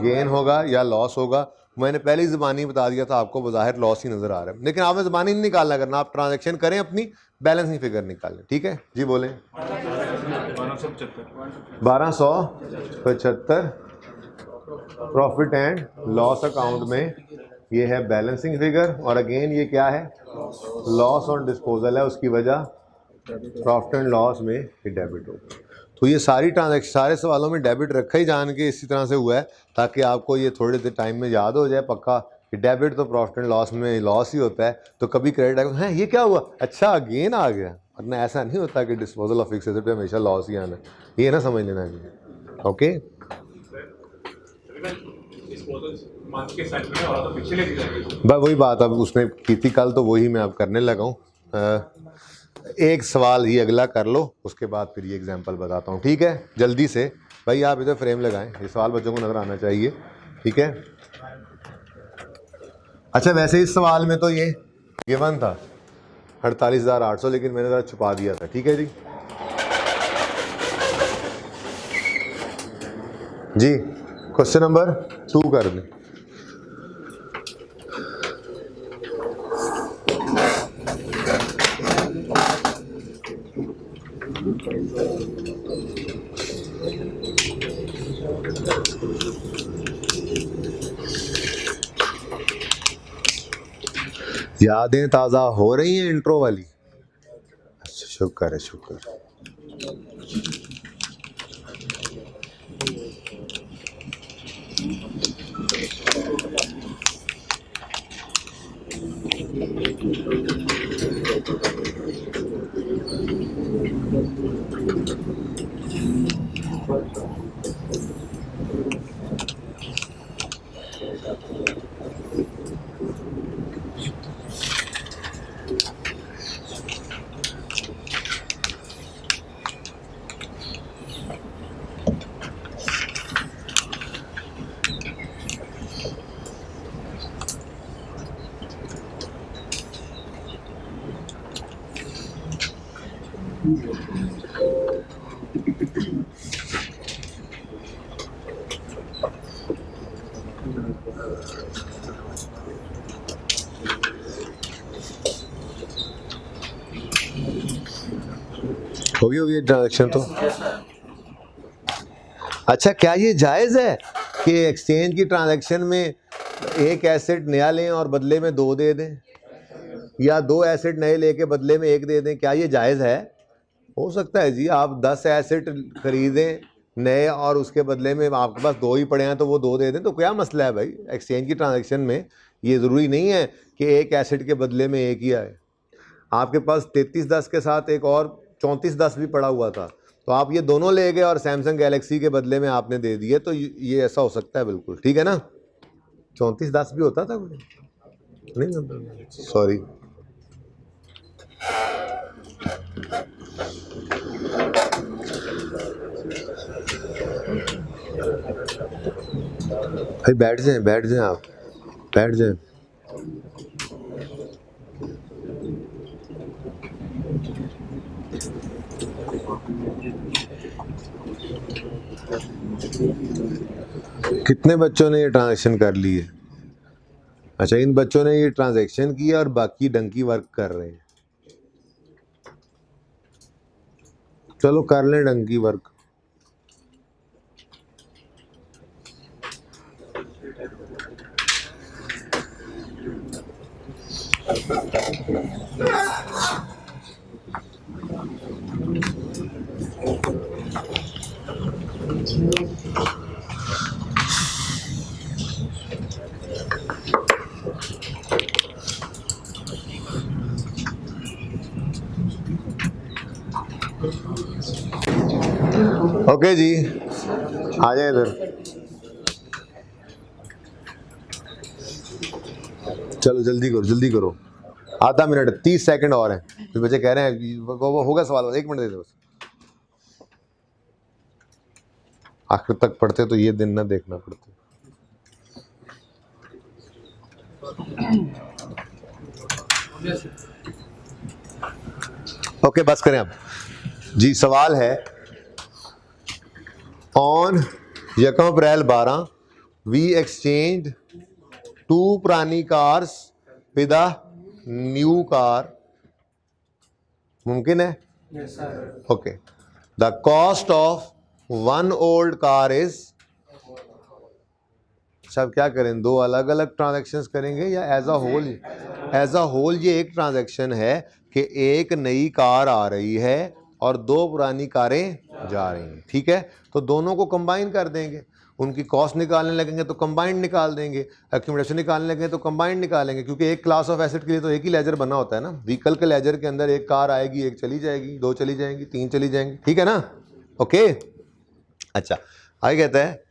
गेन होगा या लॉस होगा। मैंने पहले ही ज़बानी बता दिया था आपको, बज़ाहिर लॉस ही नज़र आ रहा है, लेकिन आपने ज़बानी नहीं निकालना करना, आप ट्रांजैक्शन करें, अपनी बैलेंसिंग फिगर निकालें, ठीक है जी। बोलें 1275 प्रॉफिट एंड लॉस अकाउंट में ये है बैलेंसिंग फिगर, और अगेन ये क्या है? लॉस ऑन डिस्पोजल है, उसकी वजह प्रॉफिट एंड लॉस में ये डेबिट होगा। तो ये सारी ट्रांजैक्शन सारे सवालों में डेबिट रखा ही जान के इसी तरह से हुआ है, ताकि आपको ये थोड़े देर टाइम में याद हो जाए पक्का कि डेबिट तो प्रॉफिट एंड लॉस में लॉस ही होता है। तो कभी क्रेडिट आएगा, हैं ये क्या हुआ, अच्छा गेन आ गया, वरना ऐसा नहीं होता कि डिस्पोजल ऑफ फिक्स एसेट पे हमेशा लॉस ही आना है, ये ना समझ लेना है। ओके, वही बात अब उसने की थी कल, तो वही मैं अब करने लगा हूँ। एक सवाल ही अगला कर लो, उसके बाद फिर ये एग्जांपल बताता हूँ, ठीक है। जल्दी से भाई आप इधर फ्रेम लगाएं, ये सवाल बच्चों को नज़र आना चाहिए, ठीक है। अच्छा वैसे इस सवाल में तो ये गिवन था 48,800, लेकिन मैंने ज़रा छुपा दिया था, ठीक है जी। जी क्वेश्चन नंबर 2 कर दें। यादें ताज़ा हो रही हैं इंट्रो वाली? अच्छा शुक्र है, शुक्र। होगी ट्रांजैक्शन तो। अच्छा क्या ये जायज़ है कि एक्सचेंज की ट्रांजैक्शन में एक एसेट नया लें और बदले में 2 दे दें, या 2 एसेट नए लेके बदले में 1 दे दें? क्या ये जायज़ है? हो सकता है जी, आप 10 एसेट खरीदें नए और उसके बदले में आपके पास 2 ही पड़े हैं तो वो 2 दे दें, तो क्या मसला है भाई? एक्सचेंज की ट्रांजैक्शन में ये ज़रूरी नहीं है कि एक एसेट के बदले में 1 ही आए। आपके पास 3310 के साथ एक और 3410 भी पड़ा हुआ था, तो आप ये दोनों ले गए और सैमसंग गैलेक्सी के बदले में आपने दे दिए, तो ये ऐसा हो सकता है बिल्कुल, ठीक है ना। 3410 भी होता था कुछ नहीं होता, सॉरी। भाई बैठ जाएं आप, बैठ जाएं। कितने बच्चों ने ये ट्रांजैक्शन कर ली है? अच्छा, इन बच्चों ने ये ट्रांजैक्शन किया और बाकी डंकी वर्क कर रहे हैं। चलो कर लें डंकी वर्क। ओके जी, आ जाए इधर। चलो जल्दी करो, जल्दी करो, आधा मिनट, 30 सेकंड और है। फिर बच्चे कह रहे हैं वो होगा सवाल, 1 मिनट दे दो बस। आखिर तक पढ़ते तो ये दिन ना देखना पड़ता। ओके बस करें अब जी। सवाल है, ऑन 1 अप्रैल 12 वी एक्सचेंज 2 पुरानी cars with a new car. मुमकिन है? Okay. The cost of 1 old car is. सब क्या करें, 2 अलग अलग ट्रांजैक्शंस करेंगे या as a whole? As a whole ये एक ट्रांजैक्शन है कि एक नई कार आ रही है और 2 पुरानी कारें जा रही हैं, ठीक है। तो दोनों को कंबाइन कर देंगे, उनकी कॉस्ट निकालने लगेंगे तो कंबाइंड निकाल देंगे, एक्यूमुलेशन निकालने लगेंगे तो कंबाइंड निकालेंगे, क्योंकि एक क्लास ऑफ एसेट के लिए तो एक ही लेजर बना होता है ना। व्हीकल के लेजर के अंदर एक कार आएगी, एक चली जाएगी, 2 चली जाएंगी, 3 चली जाएंगी, ठीक है ना। ओके अच्छा, आगे कहता है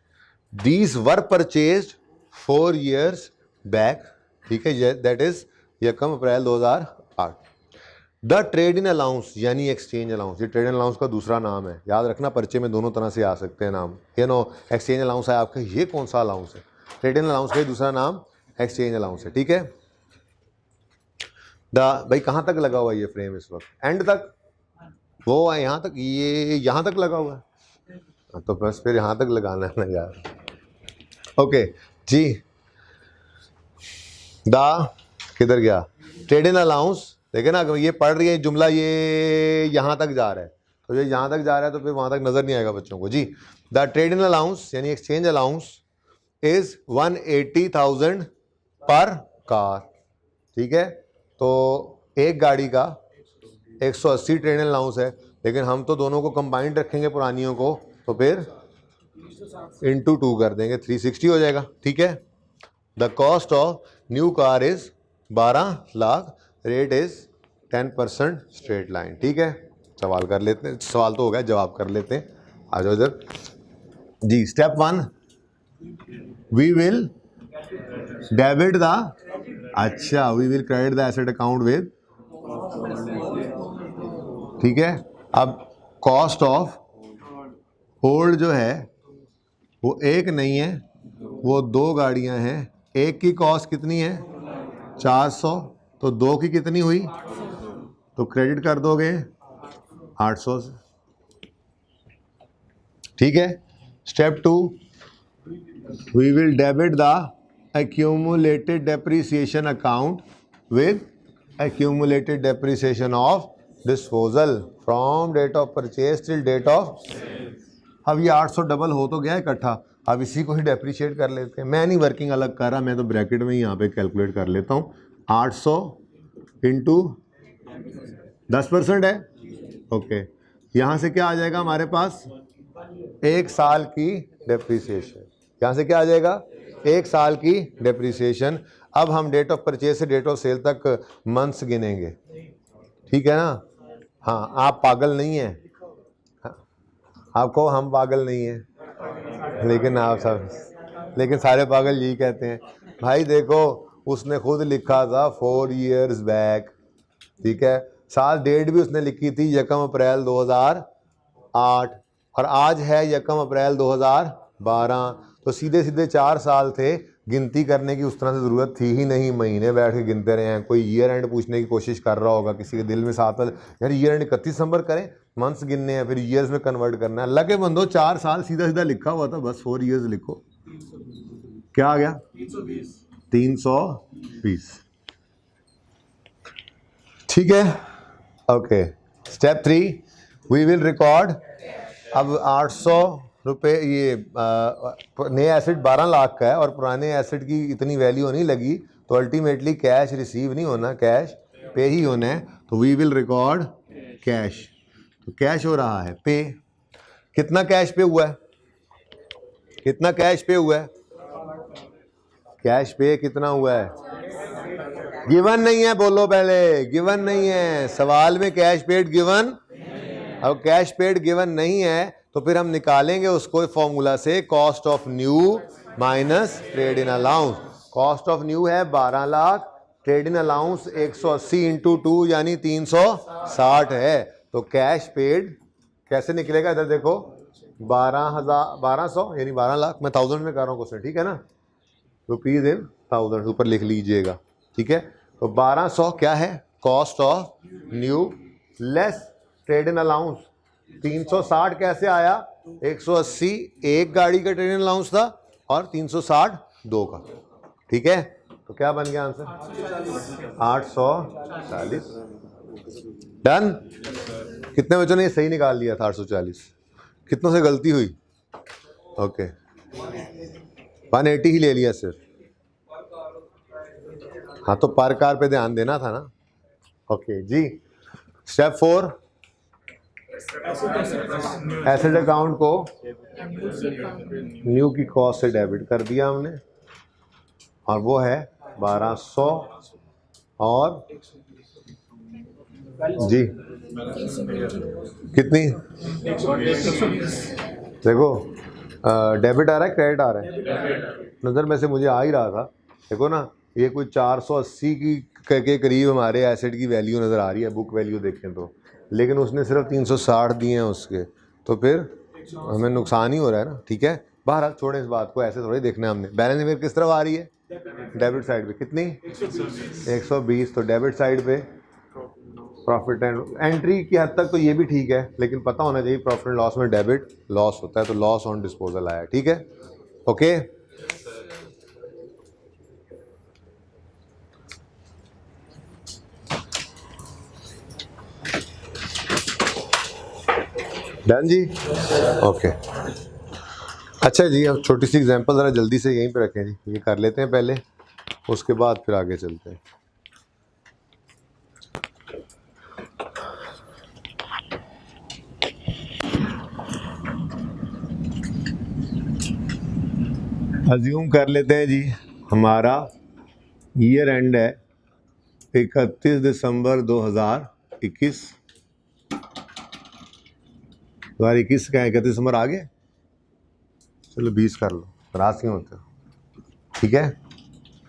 These were purchased 4 years back, ठीक है, that is 1 April 2008। The trade in allowance यानी एक्सचेंज अलाउंस, ये ट्रेड इन अलाउंस का दूसरा नाम है, याद रखना, पर्चे में दोनों तरह से आ सकते हैं नाम। ये नो एक्सचेंज अलाउंस है आपका, ये कौन सा अलाउंस है? ट्रेड इन अलाउंस का दूसरा नाम एक्सचेंज अलाउंस है, ठीक है। भाई कहाँ तक लगा हुआ ये फ्रेम इस वक्त? एंड तक? वो यहाँ तक, ये यहाँ तक लगा हुआ है, तो बस फिर यहाँ तक लगाना है ना यार। ओके जी, किधर गया? ट्रेड इन अलाउंस, देखे ना, ये पढ़ रही है जुमला, ये यहाँ तक जा रहा है, तो ये यहाँ तक जा रहा है तो फिर वहाँ तक नज़र नहीं आएगा बच्चों को जी। द ट्रेड इन अलाउंस यानी एक्सचेंज अलाउंस इज 180,000 पर कार, ठीक है। तो एक गाड़ी का 180 ट्रेड इन अलाउंस है, लेकिन हम तो दोनों को कंबाइंड रखेंगे पुरानियों को, तो फिर इंटू 2 कर देंगे, 360 हो जाएगा, ठीक है। The cost of new car is 12 lakh, rate is 10% straight line, ठीक है। सवाल कर लेते हैं, सवाल तो हो गया, जवाब कर लेते हैं, आ जाओ इधर जी। Step 1, we will debit the, अच्छा, we will credit the asset account with, ठीक है। अब कॉस्ट ऑफ ओल्ड जो है वो एक नहीं है, वो 2 गाड़ियां हैं, एक की कॉस्ट कितनी है? 400, तो 2 की कितनी हुई? तो क्रेडिट कर दोगे 800 से, ठीक है। Step 2, we will debit the accumulated depreciation account with accumulated depreciation of disposal from date of purchase till date of। अब ये 800 डबल हो तो गया इकट्ठा, अब इसी को ही डेप्रीशिएट कर लेते हैं। मैं नहीं वर्किंग अलग कर रहा, मैं तो ब्रैकेट में ही यहाँ पे कैलकुलेट कर लेता हूँ। 800 इंटू 10% है, ओके। यहाँ से क्या आ जाएगा हमारे पास? 1 साल की डेप्रीसिएशन। यहाँ से क्या आ जाएगा? 1 साल की डेप्रीसिएशन। अब हम डेट ऑफ परचेज से डेट ऑफ सेल तक मंथ्स गिनेंगे, ठीक है ना। हाँ, आप पागल नहीं हैं, आपको हम पागल नहीं है, लेकिन आप सब, लेकिन सारे पागल यही कहते हैं। भाई देखो उसने खुद लिखा था 4 years बैक, ठीक है, साल डेट भी उसने लिखी थी 1 अप्रैल 2008 और आज है 1 अप्रैल 2012, तो सीधे सीधे 4 साल थे। गिनती करने की उस तरह से ज़रूरत थी ही नहीं, महीने बैठ के गिनते रहे हैं। कोई ईयर एंड पूछने की कोशिश कर रहा होगा, किसी के दिल में साथ यार ईयर एंड 31 दिसंबर करें, मंथ्स गिनने हैं फिर ईयर्स में कन्वर्ट करना है। अल्लाह के बंदो 4 साल सीधा सीधा लिखा हुआ था, बस 4 years लिखो। क्या आ गया? 320। ठीक है, okay. Step 3, we will record. अब 800 रुपये, ये नए एसेट 12 लाख का है और पुराने एसेट की इतनी वैल्यू नहीं लगी, तो अल्टीमेटली कैश रिसीव नहीं होना, कैश पे ही होना है। तो वी विल रिकॉर्ड कैश। तो कैश हो रहा है पे। कितना कैश पे हुआ है? कितना कैश पे हुआ है? कैश पे कितना हुआ है? गिवन नहीं है, बोलो पहले, गिवन नहीं है सवाल में। कैश पेड गिवन, अब कैश पेड गिवन नहीं है तो फिर हम निकालेंगे उसको फॉर्मूला से, cost of new minus trade in allowance. Cost of new है 12 lakh, trade in allowance 180 into 2 यानी 360 है। तो कैश पेड कैसे निकलेगा? इधर देखो 1200 यानी 12 लाख, मैं 1000 में कर रहा हूँ क्वेश्चन, ठीक है ना, रुपीज इन 1000 ऊपर लिख लीजिएगा, ठीक है। तो 1200 क्या है? Cost of new less trade in allowance. 360 कैसे आया? 180 एक गाड़ी का ट्रेड इन अलाउंस था और 360 दो का, ठीक है। तो क्या बन गया आंसर? 840। डन। कितने बच्चों ने ये सही निकाल लिया था? 840। कितनों से गलती हुई? ओके, 180 ही ले लिया सिर्फ। हाँ तो पर कार पे ध्यान देना था ना। ओके जी। स्टेप 4, एसेट अकाउंट को न्यू की कॉस्ट से डेबिट कर दिया हमने और वो है 1200 और जी कितनी? देखो डेबिट आ रहा है, क्रेडिट आ रहा है? नज़र में से मुझे आ ही रहा था। देखो ना, ये कोई 480 के करीब हमारे एसेट की वैल्यू नज़र आ रही है, बुक वैल्यू देखें तो, लेकिन उसने सिर्फ 360 दिए हैं उसके, तो फिर हमें नुकसान ही हो रहा है ना, ठीक है। बहरहाल छोड़ें इस बात को, ऐसे थोड़ी देखना है हमने। बैलेंस शीट किस तरफ आ रही है? डेबिट साइड पे। कितनी? 120। तो डेबिट साइड पे प्रॉफिट एंड एंट्री की हद तक तो ये भी ठीक है, लेकिन पता होना चाहिए प्रॉफिट एंड लॉस में डेबिट लॉस होता है, तो लॉस ऑन डिस्पोजल आया, ठीक है, ओके। डन जी, ओके। अच्छा जी, अब छोटी सी एग्जांपल ज़रा जल्दी से यहीं पे रखें जी, ये कर लेते हैं पहले, उसके बाद फिर आगे चलते हैं। अज्यूम कर लेते हैं जी, हमारा ईयर एंड है 31 दिसंबर 2021। 2021 का 31 दिसंबर आ गया, चलो 20 कर लो, नाराज क्यों होते हो, ठीक है,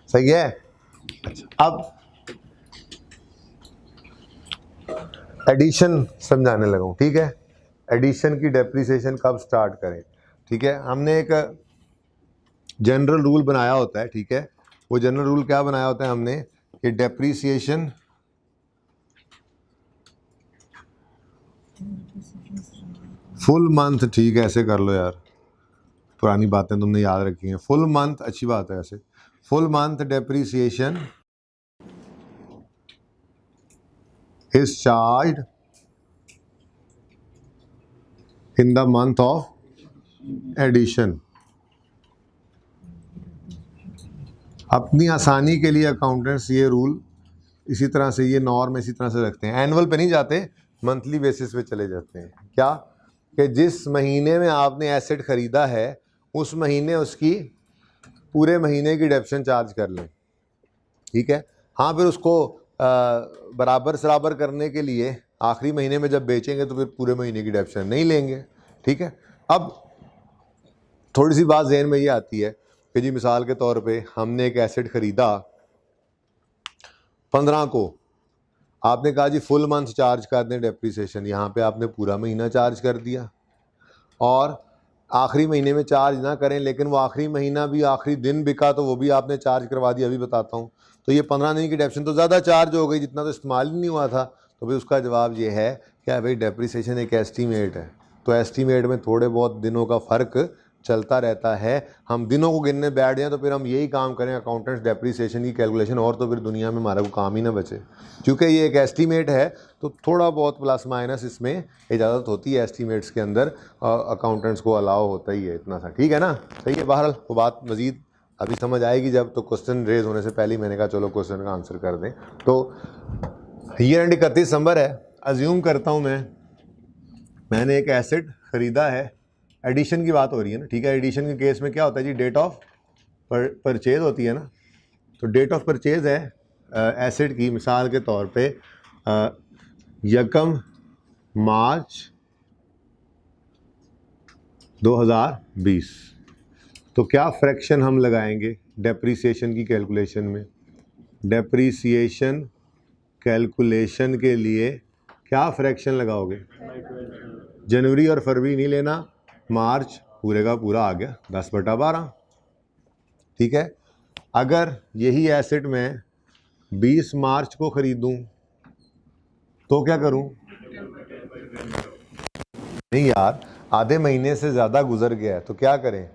सही है। अच्छा, अब एडिशन समझाने लगा हूँ, ठीक है। एडिशन की डेप्रिसिएशन कब स्टार्ट करें, ठीक है। हमने एक जनरल रूल बनाया होता है, ठीक है। वो जनरल रूल क्या बनाया होता है हमने कि डेप्रिसिएशन फुल मंथ, ठीक है, ऐसे कर लो यार, पुरानी बातें तुमने याद रखी हैं। फुल मंथ अच्छी बात है, ऐसे full month depreciation is charged in the month of addition। अपनी आसानी के लिए अकाउंटेंट्स ये रूल इसी तरह से, ये नॉर्म इसी तरह से रखते हैं, एनुअल पे नहीं जाते, मंथली बेसिस पे चले जाते हैं। क्या कि जिस महीने में आपने एसेट ख़रीदा है उस महीने उसकी पूरे महीने की डेप्शन चार्ज कर लें, ठीक है। हाँ, फिर उसको बराबर सराबर करने के लिए आखिरी महीने में जब बेचेंगे तो फिर पूरे महीने की डेप्शन नहीं लेंगे, ठीक है। अब थोड़ी सी बात जहन में ये आती है कि जी मिसाल के तौर पे हमने एक एसेट खरीदा 15 को, आपने कहा जी फुल मंथ चार्ज कर दें डेप्रीसिएशन, यहाँ पे आपने पूरा महीना चार्ज कर दिया, और आखिरी महीने में चार्ज ना करें लेकिन वो आखिरी महीना भी आखिरी दिन बिका तो वो भी आपने चार्ज करवा दिया। अभी बताता हूँ। तो ये 15 दिन की डेप्रीसिएशन तो ज़्यादा चार्ज हो गई, जितना तो इस्तेमाल ही नहीं हुआ था। तो भाई उसका जवाब ये है कि भाई डेप्रीसिएशन एक एस्टीमेट है, तो एस्टीमेट में थोड़े बहुत दिनों का फ़र्क चलता रहता है। हम दिनों को गिनने बैठ जाएं तो फिर हम यही काम करें अकाउंटेंट्स डेप्रीसिएशन की कैलकुलेशन, और तो फिर दुनिया में हमारा को काम ही ना बचे। क्योंकि ये एक एस्टीमेट है तो थोड़ा बहुत प्लस माइनस इसमें इजाज़त होती है एस्टीमेट्स के अंदर, अकाउंटेंट्स को अलाउ होता ही है इतना सा, ठीक है ना। सही है। बहरहाल वो बात मज़ीद अभी समझ आएगी जब, तो क्वेश्चन रेज होने से पहले ही मैंने कहा चलो क्वेश्चन का आंसर कर दें। तो ईयर एंड 31 दिसंबर है, अज्यूम करता हूँ मैंने एक एसेट ख़रीदा है, एडिशन की बात हो रही है ना, ठीक है। एडिशन के केस में क्या होता है जी, डेट ऑफ परचेज होती है ना। तो डेट ऑफ परचेज है एसेट की, मिसाल के तौर पे 1 मार्च 2020। तो क्या फ्रैक्शन हम लगाएंगे डेप्रीसिएशन की कैलकुलेशन में? डेप्रीसिएशन कैलकुलेशन के लिए क्या फ्रैक्शन लगाओगे? जनवरी और फरवरी नहीं लेना, मार्च पूरे का पूरा आ गया 10/12, ठीक है। अगर यही एसेट मैं 20 मार्च को ख़रीदूं तो क्या करूं? नहीं यार, आधे महीने से ज़्यादा गुजर गया है तो क्या करें?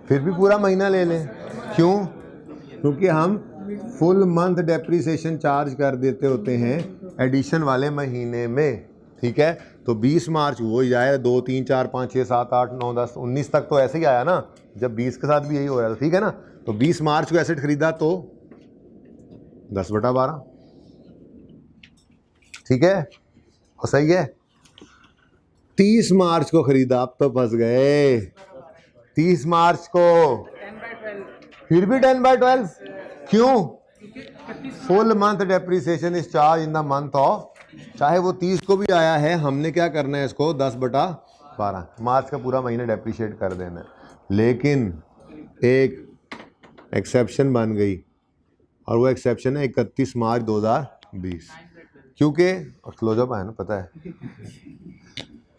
फिर भी पूरा महीना ले लें। क्यों? क्योंकि हम फुल मंथ डेप्रीसिएशन चार्ज कर देते होते हैं एडिशन वाले महीने में, ठीक है। तो 20 मार्च वो ही आया, 2 3 4 5 6 7 8 9 10 19 तक तो ऐसे ही आया ना, जब 20 के साथ भी यही हो रहा था, ठीक है ना। तो 20 मार्च को एसेट खरीदा तो 10/12, ठीक है, और सही है। 30 मार्च को खरीदा, अब तो फंस गए। 30 मार्च को फिर भी 10/12, क्यों? Full month depreciation is charge in the month of, चाहे वो 30 को भी आया है, हमने क्या करना है इसको 10/12 मार्च का पूरा महीना डेप्रीशिएट कर देना है। लेकिन एक एक्सेप्शन बन गई, और वो एक्सेप्शन है 31 मार्च 2020, क्योंकि क्लोजअप है ना, पता है,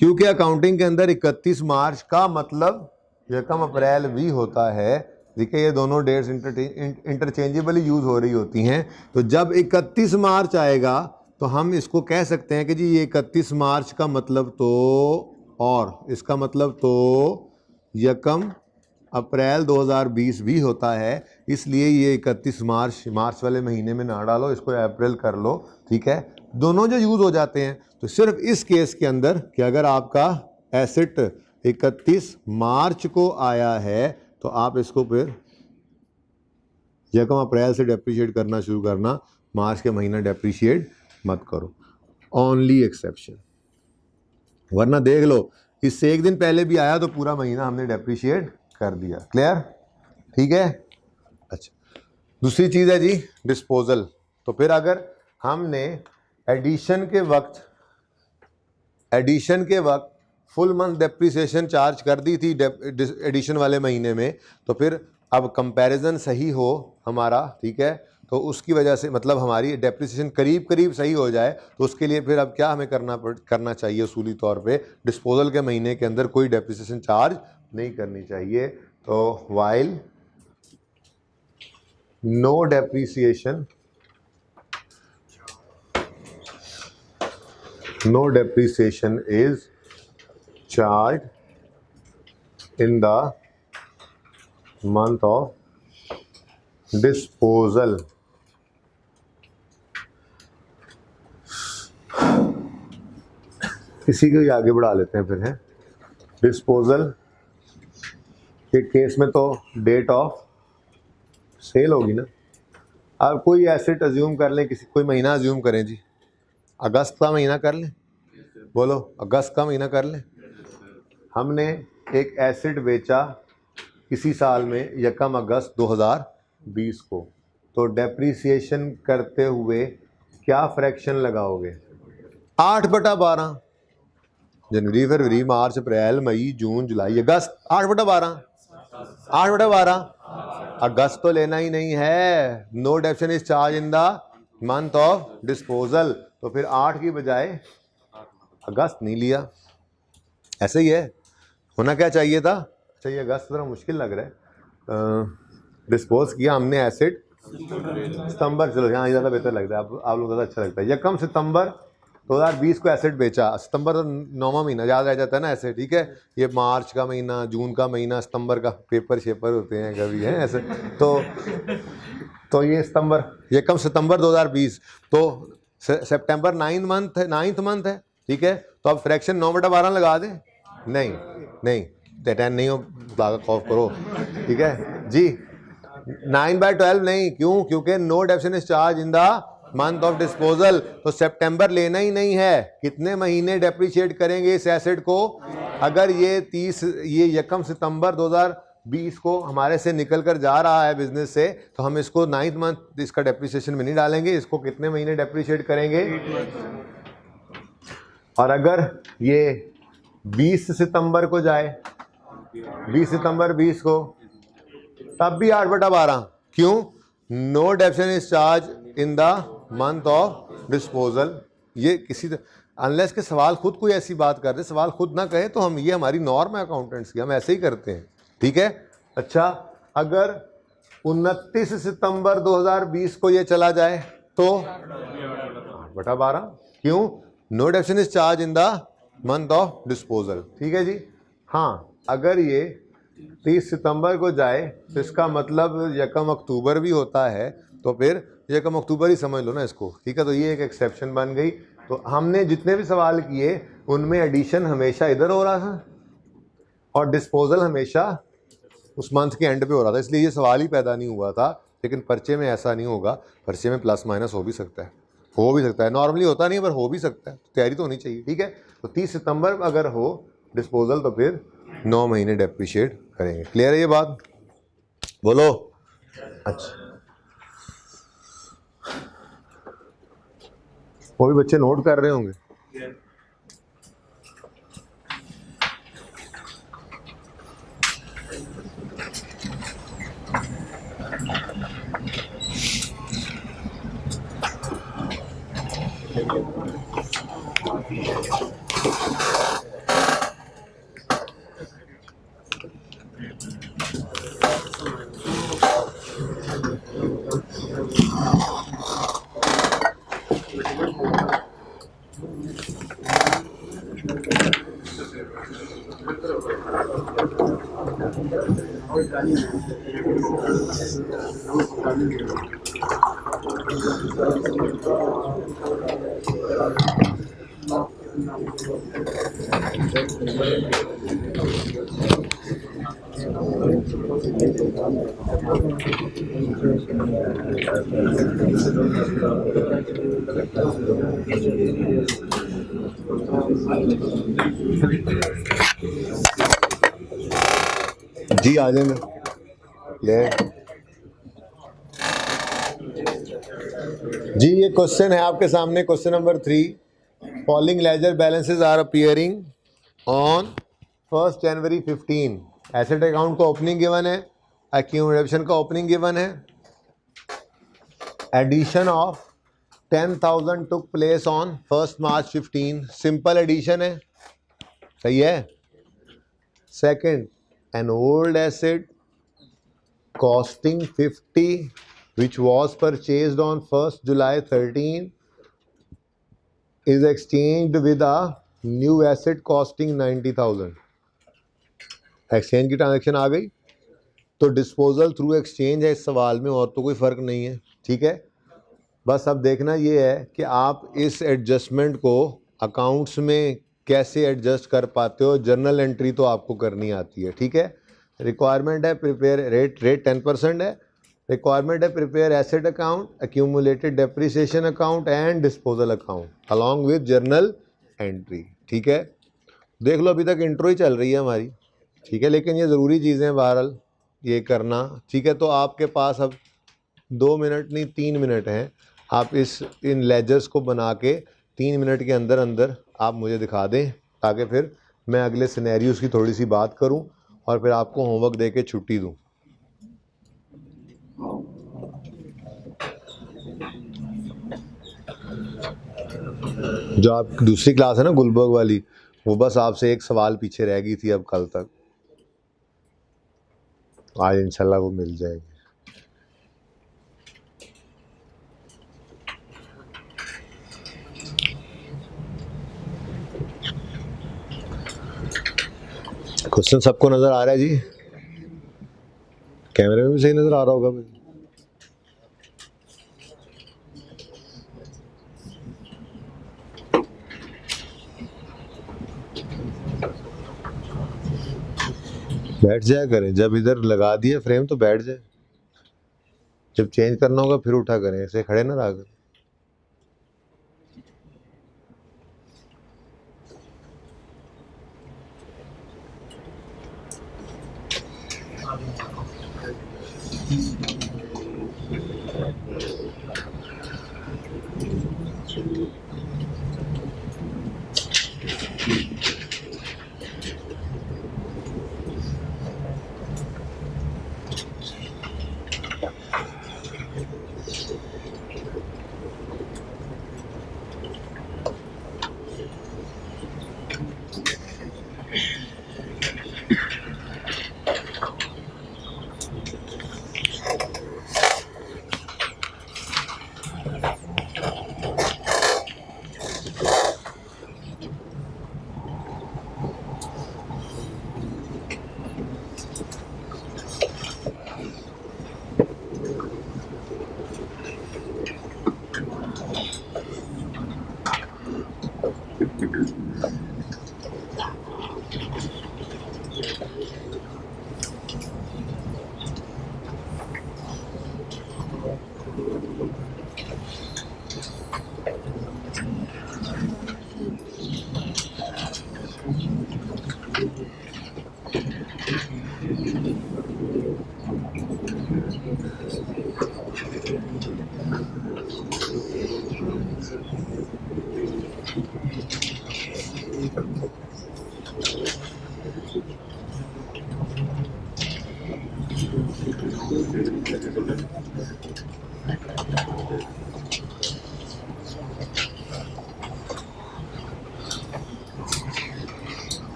क्योंकि अकाउंटिंग के अंदर 31 मार्च का मतलब 1 अप्रैल भी होता है। देखिए ये दोनों डेट्स इंटरचेंजेबली यूज़ हो रही होती हैं। तो जब 31 मार्च आएगा तो हम इसको कह सकते हैं कि जी ये 31 मार्च का मतलब तो, और इसका मतलब तो 1 अप्रैल 2020 भी होता है। इसलिए ये 31 मार्च वाले महीने में ना डालो, इसको अप्रैल कर लो, ठीक है। दोनों जो यूज़ हो जाते हैं। तो सिर्फ इस केस के अंदर कि अगर आपका एसेट 31 मार्च को आया है तो आप इसको फिर 1 अप्रैल से डेप्रीशिएट करना शुरू करना, मार्च के महीना डेप्रीशिएट मत करो, ओनली एक्सेप्शन। वरना देख लो इससे एक दिन पहले भी आया तो पूरा महीना हमने डेप्रीशिएट कर दिया। क्लियर? ठीक है। अच्छा, दूसरी चीज़ है जी डिस्पोजल। तो फिर अगर हमने एडिशन के वक्त फुल मंथ डेप्रीसिएशन चार्ज कर दी थी एडिशन वाले महीने में, तो फिर अब कंपैरिजन सही हो हमारा, ठीक है, तो उसकी वजह से मतलब हमारी डेप्रीसिएशन करीब करीब सही हो जाए, तो उसके लिए फिर अब क्या हमें करना चाहिए उसूली तौर पे, डिस्पोजल के महीने के अंदर कोई डेप्रीसिएशन चार्ज नहीं करनी चाहिए। तो while no depreciation is charged in the month of disposal. इसी को ही आगे बढ़ा लेते हैं फिर, है डिस्पोजल के केस में तो डेट ऑफ सेल होगी ना। अब कोई एसेट अज्यूम कर लें, कोई महीना अज्यूम करें जी, अगस्त का महीना कर लें, बोलो अगस्त का महीना कर लें। हमने एक एसेट बेचा इसी साल में 1 अगस्त 2020 को, तो डेप्रीसिएशन करते हुए क्या फ्रैक्शन लगाओगे? 8/12। जनवरी, फरवरी, मार्च, अप्रैल, मई, जून, जुलाई, अगस्त, 8/12, 8/12। अगस्त तो लेना ही नहीं है, no depreciation is charge in the month of disposal, तो फिर 8 की बजाय अगस्त नहीं लिया। ऐसे ही है, होना क्या चाहिए था। अच्छा ये अगस्त थोड़ा मुश्किल लग रहा है, डिस्पोज किया हमने एसिड सितंबर, चलो यहाँ ज़्यादा बेहतर लगता है, आप लोगों को ज़्यादा अच्छा लगता है। यकम सितंबर 2020 को एसिड बेचा, सितंबर तो 9वां महीना याद रह जाता है ना ऐसे, ठीक है। ये मार्च का महीना, जून का महीना, सितंबर का पेपर शेपर होते हैं कभी हैं ऐसे, तो ये सितंबर, यकम सितंबर 2020, तो सितंबर 9th मंथ है, ठीक है। तो अब फ्रैक्शन 9/12 लगा दें, नहीं 10 नहीं हो खौफ करो, ठीक है जी। 9/12 नहीं, क्यों, क्योंकि no depreciation is charge in the month of disposal, तो सितंबर लेना ही नहीं है। कितने महीने डेप्रिशिएट करेंगे इस एसेट को, अगर ये यकम सितंबर 2020 को हमारे से निकल कर जा रहा है बिजनेस से, तो हम इसको 9th मंथ इसका डेप्रिसिएशन में नहीं डालेंगे, इसको कितने महीने डेप्रिशिएट करेंगे। और अगर ये 20 सितंबर को जाए, 20 सितंबर 20 को, तब भी 8/12, क्यों, no depreciation is charge in the month of disposal. ये किसी अनलेस के सवाल खुद कोई ऐसी बात कर दे, सवाल खुद ना कहे तो हम, ये हमारी नॉर्म है अकाउंटेंट्स की, हम ऐसे ही करते हैं, ठीक है। अच्छा अगर 29 सितंबर 2020 को ये चला जाए तो 8/12, क्यों, no depreciation is charge in the month of disposal, ठीक है जी। हाँ अगर ये 30 सितंबर को जाए तो इसका मतलब यकम अक्टूबर भी होता है, तो फिर यकम अक्टूबर ही समझ लो ना इसको, ठीक है। तो ये एक एक्सेप्शन बन गई। तो हमने जितने भी सवाल किए उनमें एडिशन हमेशा इधर हो रहा था और डिस्पोजल हमेशा उस मंथ के एंड पे हो रहा था, इसलिए ये सवाल ही पैदा नहीं हुआ था। लेकिन पर्चे में ऐसा नहीं होगा, पर्चे में प्लस माइनस हो भी सकता है, नॉर्मली होता नहीं है पर हो भी सकता है, तैयारी तो होनी चाहिए, ठीक है। तो 30 सितंबर अगर हो डिस्पोजल तो फिर 9 महीने डेप्रिशिएट करेंगे। क्लियर है ये बात, बोलो। अच्छा वो भी बच्चे नोट कर रहे होंगे। जी आ जाएंगे। जी ये क्वेश्चन है आपके सामने, question number 3। Following ledger balances are appearing on 1 January 15। Asset account का ओपनिंग गिवन है, एक्यूमुलेशन का ओपनिंग गिवन है, addition of 10,000 took place on 1 March 15, simple addition है, सही है। Second, an old asset costing 50 which was purchased on 1st July 13 is exchanged with a new asset costing 90,000। Exchange की ट्रांजैक्शन आ गई, तो डिस्पोजल थ्रू एक्सचेंज है इस सवाल में, और तो कोई फ़र्क नहीं है, ठीक है। बस अब देखना ये है कि आप इस एडजस्टमेंट को अकाउंट्स में कैसे एडजस्ट कर पाते हो। जर्नल एंट्री तो आपको करनी आती है, ठीक है। रिक्वायरमेंट है प्रिपेयर, रेट 10% है। रिक्वायरमेंट है prepare asset account, accumulated depreciation account and disposal account along with journal entry, ठीक है। देख लो अभी तक इंट्रो ही चल रही है हमारी, ठीक है, लेकिन ये ज़रूरी चीज़ें हैं बहरहाल ये करना, ठीक है। तो आपके पास अब 2 मिनट नहीं 3 मिनट हैं, आप इन लेजर्स को बना के 3 मिनट के अंदर अंदर आप मुझे दिखा दें, ताकि फिर मैं अगले सिनेरियोज़ की थोड़ी सी बात करूं और फिर आपको होमवर्क दे के छुट्टी दूं। जो आप दूसरी क्लास है ना गुलबर्ग वाली, वो बस आपसे एक सवाल पीछे रह गई थी अब कल तक, आज इंशाल्लाह वो मिल जाएगी। क्वेश्चन सबको नज़र आ रहा है जी? कैमरे में भी सही नज़र आ रहा होगा भाई। बैठ जाया करें, जब इधर लगा दिया फ्रेम तो बैठ जाए, जब चेंज करना होगा फिर उठा करें, ऐसे खड़े ना रहा करें।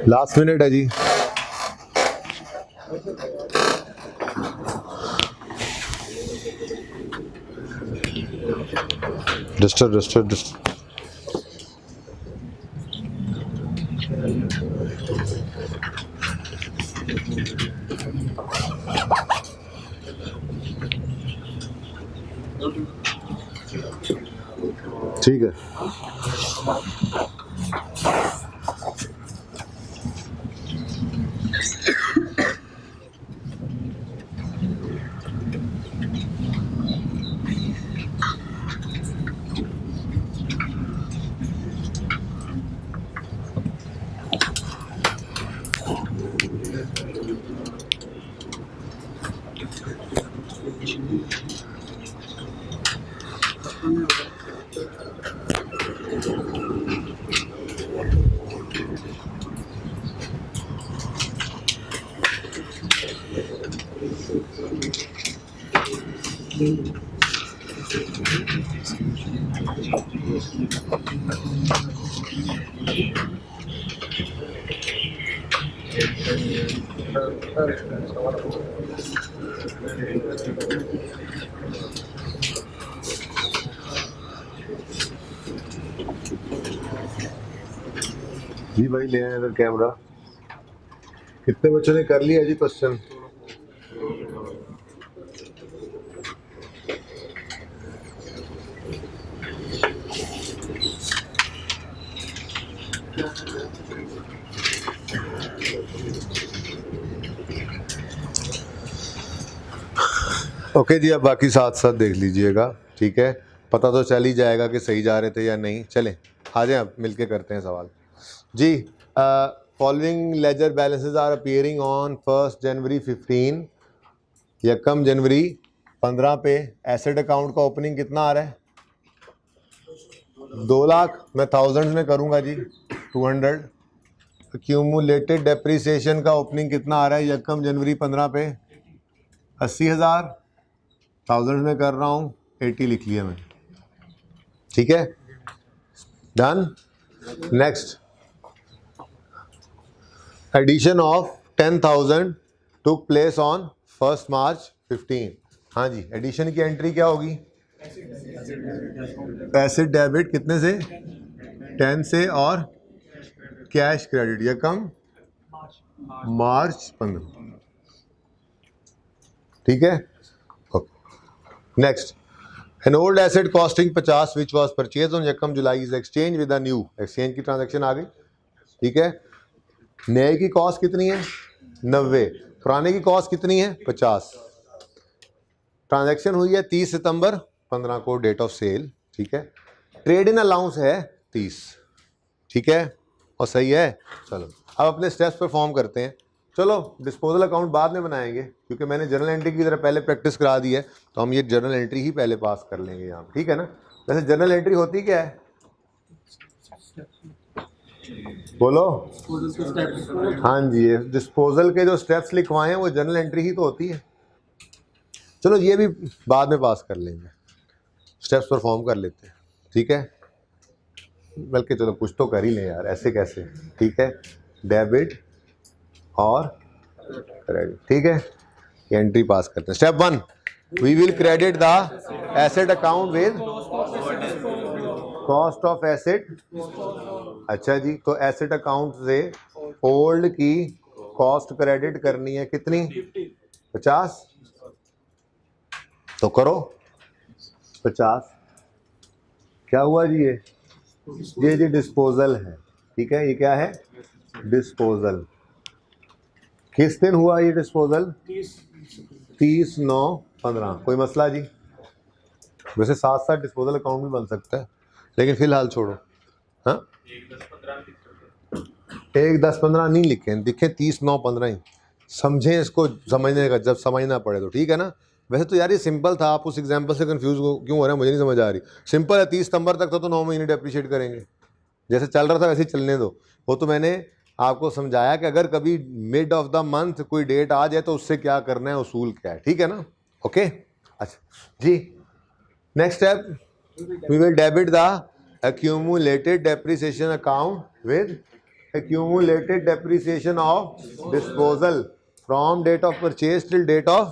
लास्ट मिनट है जी। डिस्टर्ब ठीक है। जी भाई ले आए इधर कैमरा। कितने बच्चों ने कर लिया जी क्वेश्चन? ओके जी, अब बाकी साथ साथ देख लीजिएगा, ठीक है, पता तो चल ही जाएगा कि सही जा रहे थे या नहीं। चलें आ जाएं, अब मिलके करते हैं सवाल जी। Following ledger balances are appearing on 1 January 15, यकम जनवरी 15 पे एसेट अकाउंट का ओपनिंग कितना आ रहा है? 2 लाख। मैं थाउजेंड्स में करूंगा जी, 200। क्यूमुलेटेड डेप्रिसिएशन का ओपनिंग कितना आ रहा है यकम जनवरी 15 पे? 80,000। थाउजेंड में कर रहा हूँ, 80 लिख लिया मैंने, ठीक है, done. Next, addition of 10,000 took place on 1 March 15। हाँ जी, एडिशन की एंट्री क्या होगी? एसेट डेबिट कितने से? 10 से, और कैश क्रेडिट यकम मार्च 15, ठीक है। Next, an old asset costing 50 which was purchase on यकम जुलाई is exchange with a new. Exchange की ट्रांजैक्शन आ गई, ठीक है। नए की कॉस्ट कितनी है? 90। पुराने की कॉस्ट कितनी है? 50। ट्रांजैक्शन हुई है 30 सितंबर 15 को, डेट ऑफ सेल, ठीक है। ट्रेड इन अलाउंस है 30, ठीक है, और सही है। चलो अब अपने स्टेप्स परफॉर्म करते हैं। चलो डिस्पोजल अकाउंट बाद में बनाएंगे, क्योंकि मैंने जर्नल एंट्री की तरह पहले प्रैक्टिस करा दी है, तो हम ये जर्नल एंट्री ही पहले पास कर लेंगे यहाँ, ठीक है ना। वैसे जर्नल एंट्री होती क्या है? बोलो। हाँ जी, डिस्पोजल के जो स्टेप्स लिखवाए हैं वो जर्नल एंट्री ही तो होती है। चलो ये भी बाद में पास कर लेंगे, स्टेप्स परफॉर्म कर लेते हैं, ठीक है। बल्कि चलो कुछ तो कर ही लें यार, ऐसे कैसे, ठीक है। डेबिट और क्रेडिट, ठीक है, ये एंट्री पास करते हैं। Step 1, we will credit the asset account with cost of asset. अच्छा जी, तो एसेट अकाउंट से ओल्ड की कॉस्ट क्रेडिट करनी है, कितनी? 50। तो करो 50। क्या हुआ जी? ये जी डिस्पोजल है, ठीक है। ये क्या है? डिस्पोजल। किस दिन हुआ ये डिस्पोजल? 30/9/15। कोई मसला जी? वैसे साथ साथ डिस्पोजल अकाउंट भी बन सकता है, लेकिन फिलहाल छोड़ो। हाँ, 1/10/15 नहीं लिखे, दिखे 30/9/15 ही। समझें इसको, समझने का जब समझना पड़े तो, ठीक है ना। वैसे तो यार ये सिंपल था, आप उस एग्जाम्पल से कंफ्यूज क्यों हो रहे हैं मुझे नहीं समझ आ रही। सिंपल है, 30 सितंबर तक तो 9 महीने डेप्रिशिएट करेंगे, जैसे चल रहा था वैसे ही चलने दो। वो तो मैंने आपको समझाया कि अगर कभी मिड ऑफ द मंथ कोई डेट आ जाए तो उससे क्या करना है, उसूल क्या है, ठीक है ना। ओके, अच्छा जी। Next step, we will debit the accumulated depreciation account with accumulated depreciation of disposal from date of purchase till date of।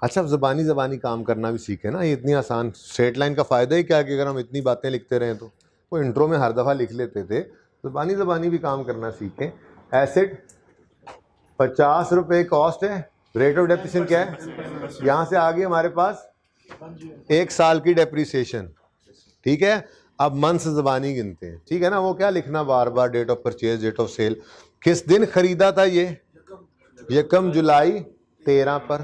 अच्छा, ज़बानी ज़बानी काम करना भी सीखे ना, ये इतनी आसान स्ट्रेट लाइन का फ़ायदा ही क्या है कि अगर हम इतनी बातें लिखते रहें तो। वो इंट्रो में हर दफ़ा लिख लेते थे, ज़बानी ज़बानी भी काम करना सीखें। एसिड 50 रुपये कॉस्ट है, रेट ऑफ डेप्रिसिएशन क्या है? यहाँ से आगे हमारे पास 1 साल की डेप्रिसिएशन, ठीक है। अब मंथ्स ज़बानी गिनते हैं, ठीक है ना। वो क्या लिखना बार बार, date of purchase, date of sale. किस दिन खरीदा था ये? यकम जुलाई 13 पर।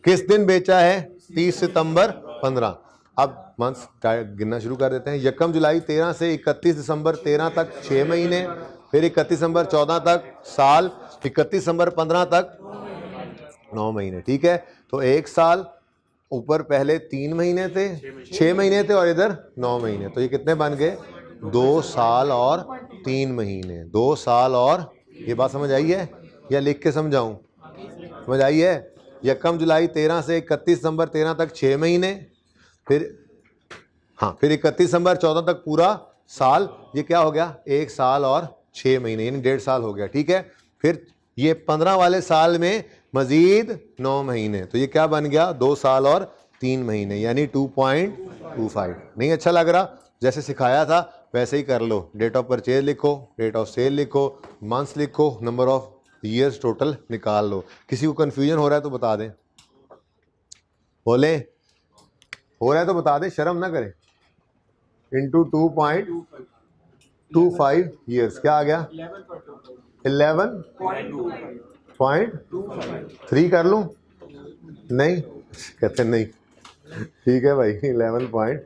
किस दिन बेचा है? 30 सितंबर 15। अब मंथ्स गिनना शुरू कर देते हैं। यकम जुलाई 13 से 31 दिसंबर 13 तक 6 महीने, फिर 31 दिसंबर 14 तक साल, 31 दिसंबर 15 तक 9 महीने, ठीक है। तो 1 साल, ऊपर पहले 3 महीने थे, 6 महीने थे, और इधर 9 महीने। तो ये कितने बन गए? 2 साल और 3 महीने। 2 साल और, ये बात समझ आई है या लिख के समझाऊं? समझ आई है। यकम जुलाई 13 से 31 दिसंबर 13 तक 6 महीने, फिर हाँ, फिर 31 दिसंबर 14 तक पूरा साल। ये क्या हो गया? 1 साल और 6 महीने, यानी 1.5 साल हो गया, ठीक है। फिर ये 15 वाले साल में मजीद 9 महीने, तो ये क्या बन गया? 2 साल और 3 महीने, यानी 2.25। नहीं अच्छा लग रहा? जैसे सिखाया था वैसे ही कर लो। डेट ऑफ परचेज लिखो, डेट ऑफ सेल लिखो, मंथ्स लिखो, नंबर ऑफ ईयर्स टोटल निकाल लो। किसी को कन्फ्यूजन हो रहा है तो बता दें, बोले हो रहा है तो बता दें, शर्म ना करें। इंटू 2.25 ईयर्स क्या आ गया? 11 11.3 कर लूँ? नहीं कहते नहीं। ठीक है भाई 11 पॉइंट,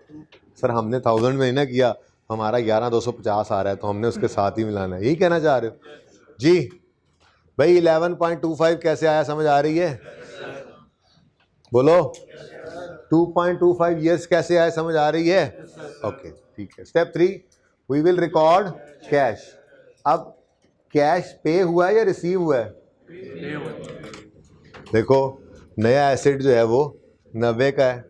सर हमने 1000 में ही ना किया, हमारा 11250 आ रहा है तो हमने उसके साथ ही मिलाना है, यही कहना चाह रहे हो जी भाई? 11.25 कैसे आया, समझ आ रही है? बोलो 2.25 ईयर्स कैसे आए, समझ आ रही है? ओके ठीक है। Step 3, we will record cash. अब कैश पे हुआ है या रिसीव हुआ है? देखो नया एसेट जो है वो 90 का है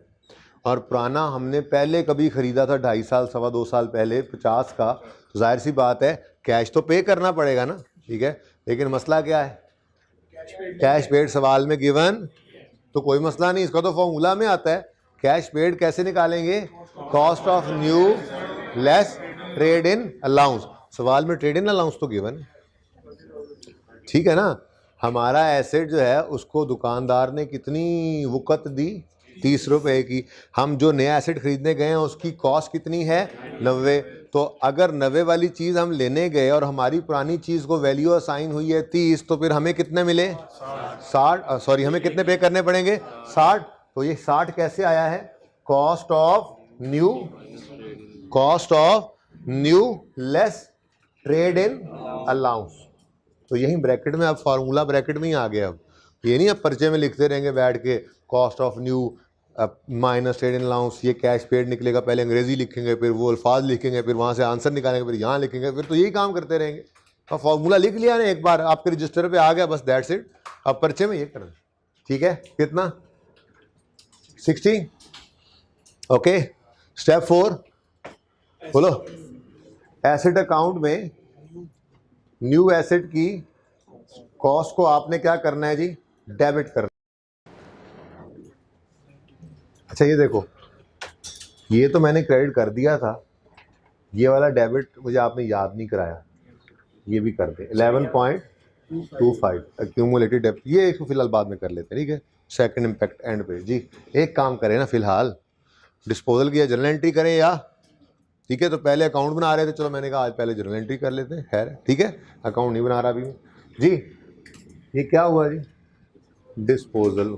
और पुराना हमने पहले कभी खरीदा था 2.5 साल 2.25 साल पहले 50 का, तो जाहिर सी बात है कैश तो पे करना पड़ेगा ना, ठीक है। लेकिन मसला क्या है, कैश पेड सवाल में गिवन तो कोई मसला नहीं, इसका तो फॉर्मूला में आता है। कैश पेड कैसे निकालेंगे? Cost of new less trade in allowance. सवाल में ट्रेड इन अलाउंस तो गिवन है, ठीक है ना। हमारा एसेट जो है उसको दुकानदार ने कितनी वक़्त दी? 30 रुपए की। हम जो नया एसेट खरीदने गए हैं उसकी कॉस्ट कितनी है? 90। तो अगर 90 वाली चीज़ हम लेने गए और हमारी पुरानी चीज़ को वैल्यू असाइन हुई है 30, तो फिर हमें कितने मिले? 60। सॉरी, हमें कितने पे करने पड़ेंगे? 60। तो ये 60 कैसे आया है? Cost of new less trade in allowance. तो यही ब्रैकेट में, अब फार्मूला ब्रैकेट में ही आ गया। अब ये नहीं अब पर्चे में लिखते रहेंगे बैठ के cost of new minus trade in allowance, ये कैश पेड निकलेगा, पहले अंग्रेजी लिखेंगे फिर वो अल्फाज लिखेंगे फिर वहाँ से आंसर निकालेंगे फिर यहाँ लिखेंगे, फिर तो यही काम करते रहेंगे। अब फार्मूला लिख लिया ना एक बार, आपके रजिस्टर पे आ गया, बस दैट्स इट। अब पर्चे में ये करना, ठीक है। कितना? 60। ओके। स्टेप 4 बोलो। एसेट अकाउंट में न्यू एसेट की कॉस्ट को आपने क्या करना है जी? डेबिट करना। अच्छा ये देखो, ये तो मैंने क्रेडिट कर दिया था, ये वाला डेबिट मुझे आपने याद नहीं कराया, ये भी कर दे। 11.25 एक्यूमुलेटेड डेबिट, ये इसको फिलहाल बाद में कर लेते हैं, ठीक है। सेकंड इम्पैक्ट एंड पे जी। एक काम करें ना, फिलहाल डिस्पोजल की जर्नल एंट्री करें या, ठीक है। तो पहले अकाउंट बना रहे थे, चलो मैंने कहा आज पहले जर्नल एंट्री कर लेते हैं, खैर ठीक है। अकाउंट नहीं बना रहा अभी जी। ये क्या हुआ जी? डिस्पोजल हुआ,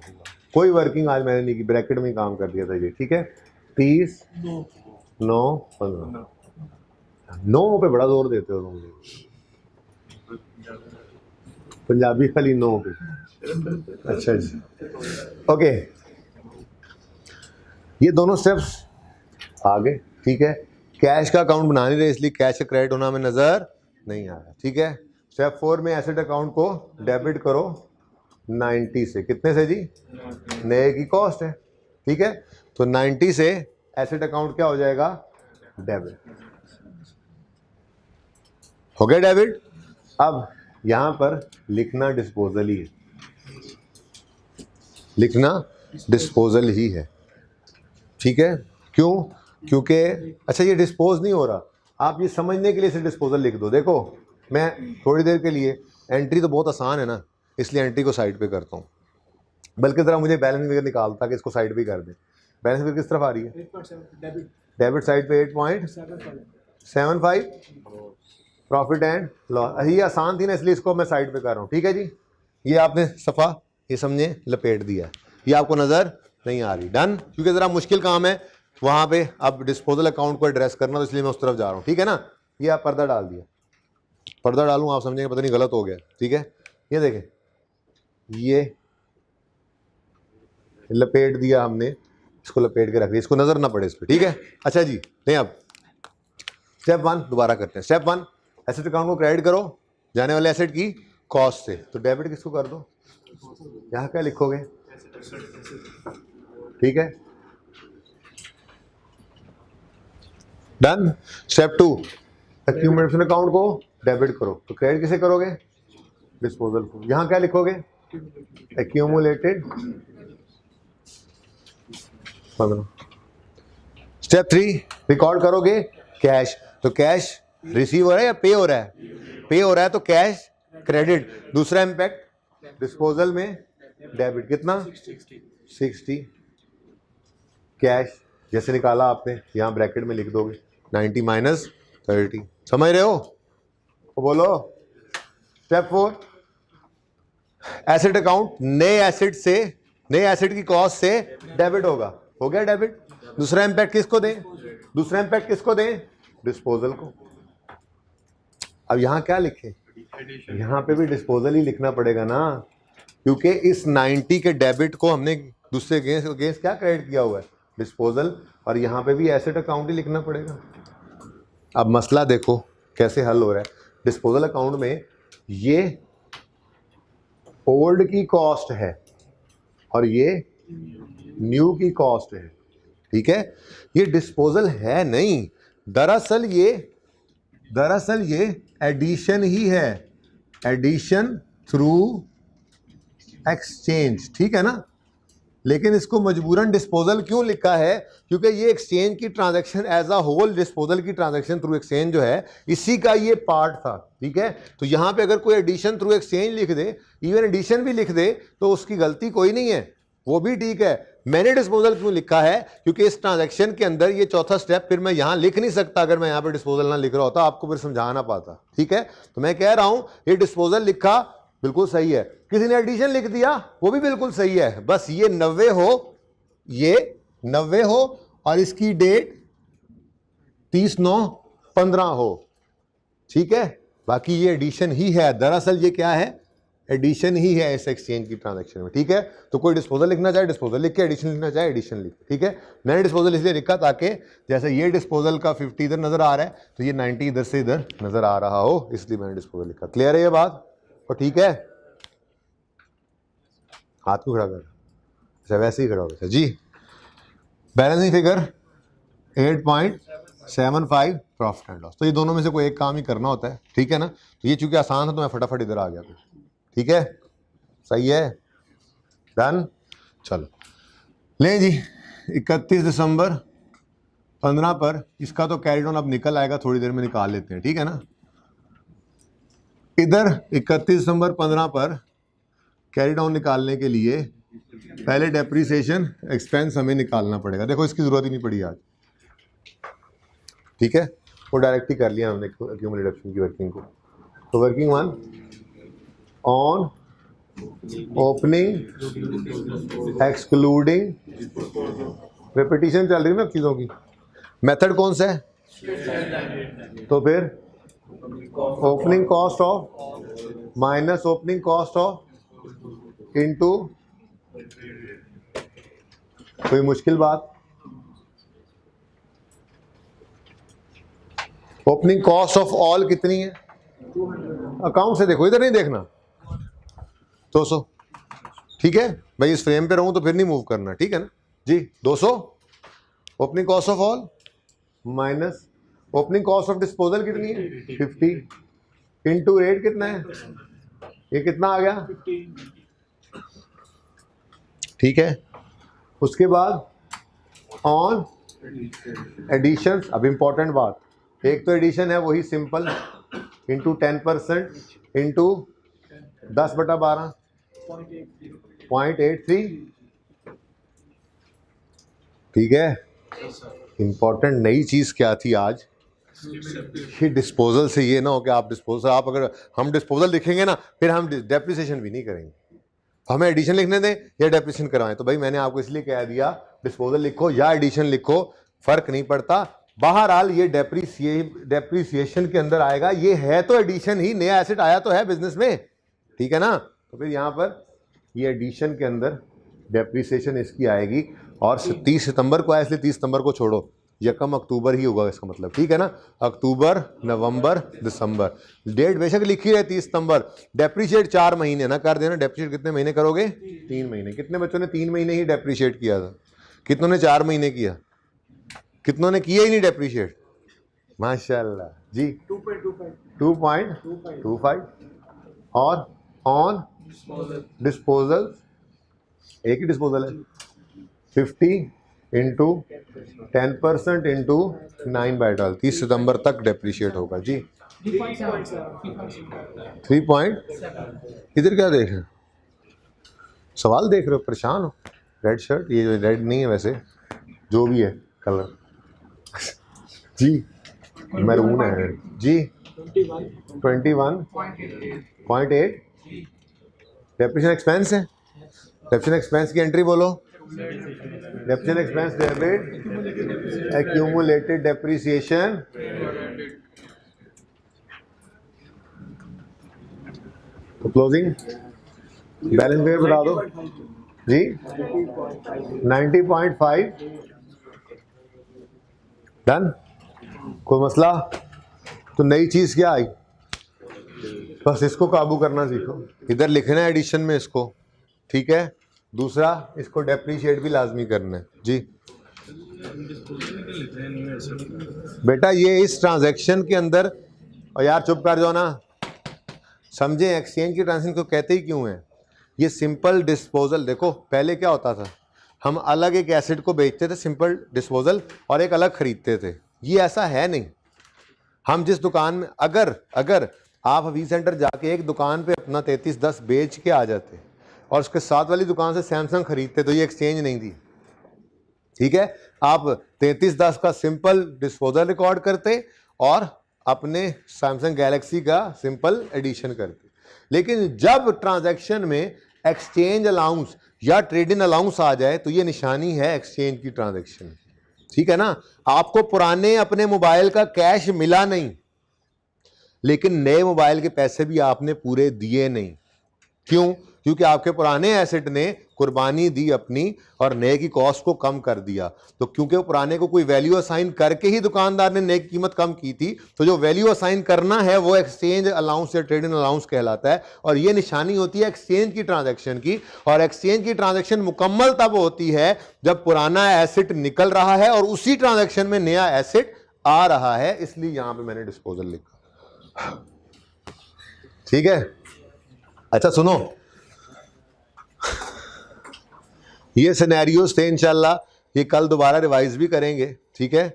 कोई वर्किंग आज मैंने नहीं की, ब्रैकेट में ही काम कर दिया था ये, ठीक है। 30 9 15 9 पे बड़ा जोर देते हो तुम, पंजाबी खाली 9 पे। अच्छा जी, ओके। ये दोनों स्टेप्स आ गए, ठीक है। कैश का अकाउंट बना नहीं रहे, इसलिए कैश का क्रेडिट होना हमें नजर नहीं आ रहा, ठीक है। स्टेप 4 में एसेट अकाउंट को डेबिट करो 90 से। कितने से जी? नए की कॉस्ट है, ठीक है। तो 90 से एसेट अकाउंट क्या हो जाएगा? डेबिट हो गया, डेबिट। अब यहां पर लिखना डिस्पोजल ही है, लिखना डिस्पोजल ही है, ठीक है। क्यों? क्योंकि अच्छा ये डिस्पोज नहीं हो रहा, आप ये समझने के लिए इसे डिस्पोजल लिख दो। देखो मैं थोड़ी देर के लिए, एंट्री तो बहुत आसान है ना, इसलिए एंट्री को साइड पे करता हूँ, बल्कि ज़रा मुझे बैलेंस फिगर निकालता कि इसको साइड पे कर दें। बैलेंस फिगर किस तरफ आ रही है? डेबिट साइड पे 8.75 प्रॉफिट एंड लॉस। ये आसान थी ना, इसलिए इसको मैं साइड पे कर रहा हूँ, ठीक है जी। ये आपने सफ़ा ये समझे लपेट दिया, ये आपको नज़र नहीं आ रही, डन। क्योंकि ज़रा मुश्किल काम है वहाँ पे अब डिस्पोजल अकाउंट को एड्रेस करना, तो इसलिए मैं उस तरफ जा रहा हूँ, ठीक है ना। ये आप पर्दा डाल दिया, पर्दा डालूँ आप समझेंगे पता नहीं गलत हो गया, ठीक है। ये देखें, ये लपेट दिया हमने, इसको लपेट के रख दिया, इसको नज़र ना पड़े इस पर, ठीक है। अच्छा जी, नहीं अब स्टेप 1 दोबारा करते हैं। स्टेप 1, एसेट अकाउंट को क्रेडिट करो जाने वाले एसेट की कॉस्ट से। तो डेबिट किसको कर दो? यहाँ क्या लिखोगे? ठीक है, डन। स्टेप 2, एक्यूमुलेशन अकाउंट को डेबिट करो। तो क्रेडिट किसे करोगे? डिस्पोजल को। यहाँ क्या लिखोगे? एक्यूमुलेटेड 15। स्टेप 3, रिकॉर्ड करोगे कैश। तो कैश रिसीव हो रहा है या पे हो रहा है? पे हो रहा है तो कैश क्रेडिट। दूसरा इम्पैक्ट डिस्पोजल में डेबिट, कितना? 60। कैश जैसे निकाला आपने यहाँ ब्रैकेट में लिख दोगे 90 माइनस 30। समझ रहे हो? तो बोलो। स्टेप 4, एसेट अकाउंट नए एसेट से, नए एसेट की कॉस्ट से डेबिट होगा, हो गया डेबिट। दूसरा इंपैक्ट किसको दें, दूसरा इंपैक्ट किसको दें, डिस्पोजल को। अब यहां क्या लिखें, यहां पे भी डिस्पोजल ही लिखना पड़ेगा ना, क्योंकि इस 90 के डेबिट को हमने दूसरे अगेंस्ट क्या क्रेडिट किया हुआ है, डिस्पोजल, और यहां पे भी एसेट अकाउंट ही लिखना पड़ेगा। अब मसला देखो कैसे हल हो रहा है। डिस्पोजल अकाउंट में ये ओल्ड की कॉस्ट है और ये न्यू की कॉस्ट है, ठीक है। ये डिस्पोजल है नहीं, दरअसल ये एडिशन ही है, एडिशन थ्रू एक्सचेंज, ठीक है ना। लेकिन इसको मजबूरन डिस्पोजल क्यों लिखा है, क्योंकि ये एक्सचेंज की transaction as a whole, disposal की ट्रांजैक्शन थ्रू एक्सचेंज जो है इसी का ये पार्ट था, ठीक है। तो यहां पे अगर कोई एडिशन थ्रू एक्सचेंज लिख दे, इवन एडिशन भी लिख दे, तो उसकी गलती कोई नहीं है, वो भी ठीक है। मैंने डिस्पोजल क्यों लिखा है, क्योंकि इस ट्रांजैक्शन के अंदर ये चौथा स्टेप फिर मैं यहां लिख नहीं सकता, अगर मैं यहां पे डिस्पोजल ना लिख रहा होता आपको फिर समझा ना पाता, ठीक है। तो मैं कह रहा हूं ये डिस्पोजल लिखा बिल्कुल सही है, किसी ने एडिशन लिख दिया वो भी बिल्कुल सही है, बस ये 90 हो, ये 90 हो और इसकी डेट 30/9/15 हो, ठीक है। बाकी ये एडिशन ही है, दरअसल ये क्या है, एडिशन ही है इस एक्सचेंज की ट्रांजैक्शन में, ठीक है। तो कोई डिस्पोजल लिखना चाहे डिस्पोजल लिख के, एडिशन लिखना चाहे एडिशन लिख, ठीक है। मैंने डिस्पोजल इसलिए लिखा ताकि जैसे ये डिस्पोजल का 50 इधर नजर आ रहा है तो ये 90 इधर से इधर नजर आ रहा हो, इसलिए मैंने डिस्पोजल लिखा। क्लियर है ये बात, और ठीक है। हाथ को खड़ा कर, अच्छा वैसे ही खड़ा हो गया जी। Balancing figure 8.75 profit and loss. तो ये दोनों में से कोई एक काम ही करना होता है, ठीक है ना। तो ये चूंकि आसान था तो मैं फटाफट इधर आ गया, ठीक है, सही है, डन। चलो लें जी, 31 दिसंबर 15 पर इसका तो कैरी डाउन अब निकल आएगा, थोड़ी देर में निकाल लेते हैं, ठीक है ना। इधर 31 दिसंबर 15 पर कैरी डाउन निकालने के लिए पहले डेप्रीसिएशन एक्सपेंस हमें निकालना पड़ेगा। देखो इसकी जरूरत ही नहीं पड़ी आज, ठीक है, वो डायरेक्ट ही कर लिया हमने एक्यूमुलेटेड ऑप्शन की वर्किंग को। तो working 1 on opening excluding, repetition चल रही है ना चीजों की। मेथड कौन सा है, तो फिर opening cost of minus opening cost of into, कोई मुश्किल बात। ओपनिंग कॉस्ट ऑफ ऑल कितनी है, अकाउंट से देखो, इधर नहीं देखना, 200, ठीक है भाई। इस फ्रेम पे रहूं तो फिर नहीं मूव करना, ठीक है ना जी। 200 opening cost of all minus opening cost of disposal कितनी है 50 इनटू रेट कितना है, ये कितना आ गया, ठीक है। उसके बाद ऑन एडिशन, अब इंपॉर्टेंट बात, एक तो एडिशन है वही सिंपल इंटू 10% इंटू 10/12 0.83, ठीक है। इंपॉर्टेंट नई चीज क्या थी आज, ये डिस्पोजल से ये ना हो कि आप डिस्पोजल, आप अगर हम डिस्पोजल लिखेंगे ना फिर हम डेप्रिसिएशन भी नहीं करेंगे, हमें एडिशन लिखने दें या डेप्रिसिएशन करवाएं। तो भाई मैंने आपको इसलिए कह दिया डिस्पोजल लिखो या एडिशन लिखो, फर्क नहीं पड़ता। बहरहाल ये डेप्रिसिएशन के अंदर आएगा, ये है तो एडिशन ही, नया एसेट आया तो है बिजनेस में, ठीक है ना। तो फिर यहाँ पर ये एडिशन के अंदर डेप्रिसिएशन इसकी आएगी, और 30 सितंबर को आया इसलिए 30 सितंबर को छोड़ो, 1 अक्टूबर ही होगा इसका मतलब, ठीक है ना। अक्टूबर, नवंबर, दिसंबर, डेट बेशक लिखी है 30 सितंबर, डेप्रिशिएट 4 महीने ना कर देना। डेप्रिशिएट कितने महीने करोगे, 3 महीने। कितने बच्चों ने 3 महीने ही डेप्रिशिएट किया था, कितनों ने 4 महीने किया, कितनों ने किया ही नहीं डेप्रिशिएट, माशाल्लाह जी। 2.25 और ऑन डिस्पोजल, एक ही डिस्पोजल है, 50 इंटू 10% इंटू 9/12, 30 सितंबर तक डेप्रिशिएट होगा जी। 3 पॉइंट, इधर क्या देख रहे हो, सवाल देख रहे हो, परेशान हो। रेड शर्ट, ये रेड नहीं है वैसे, जो भी है कलर जी, मैरून है जी। 21.8 डेप्रिसिएशन एक्सपेंस है, डेप्रिसिएशन एक्सपेंस की एंट्री बोलो, depreciation expense debit accumulated depreciation तो क्लोजिंग बैलेंस फिगर बता दो जी 90.5 डन। कोई मसला? तो नई चीज क्या आई, बस इसको काबू करना सीखो। इधर लिखना है एडिशन में इसको, ठीक है। दूसरा इसको डेप्रीशिएट भी लाजमी करना है जी। बेटा ये इस ट्रांजैक्शन के अंदर, और यार चुप कर जाओ ना, समझे एक्सचेंज की ट्रांजैक्शन को कहते ही क्यों है। ये सिंपल डिस्पोजल, देखो पहले क्या होता था, हम अलग एक एसेट को बेचते थे सिंपल डिस्पोजल और एक अलग खरीदते थे। ये ऐसा है नहीं। हम जिस दुकान में, अगर आप हबीब सेंटर जाके एक दुकान पे अपना 3310 बेच के आ जाते और उसके साथ वाली दुकान से सैमसंग खरीदते तो ये एक्सचेंज नहीं थी, ठीक है। आप 3310 का सिंपल डिस्पोजल रिकॉर्ड करते और अपने सैमसंग गैलेक्सी का सिंपल एडिशन करते। लेकिन जब ट्रांजैक्शन में एक्सचेंज अलाउंस या ट्रेड इन अलाउंस आ जाए तो ये निशानी है एक्सचेंज की ट्रांजैक्शन, ठीक है ना। आपको पुराने अपने मोबाइल का कैश मिला नहीं, लेकिन नए मोबाइल के पैसे भी आपने पूरे दिए नहीं। क्यों? क्योंकि आपके पुराने एसेट ने कुर्बानी दी अपनी और नए की कॉस्ट को कम कर दिया। तो क्योंकि वो पुराने को कोई वैल्यू असाइन करके ही दुकानदार ने नए की कीमत कम की थी, तो जो वैल्यू असाइन करना है वो एक्सचेंज अलाउंस या ट्रेड इन अलाउंस कहलाता है। और ये निशानी होती है एक्सचेंज की ट्रांजैक्शन की। और एक्सचेंज की ट्रांजैक्शन मुकम्मल तब होती है जब पुराना एसेट निकल रहा है और उसी ट्रांजैक्शन में नया एसेट आ रहा है। इसलिए यहां पर मैंने डिस्पोजल लिखा, ठीक है। अच्छा सुनो, ये सिनेरियोस थे, इंशाल्लाह ये कल दोबारा रिवाइज भी करेंगे, ठीक है।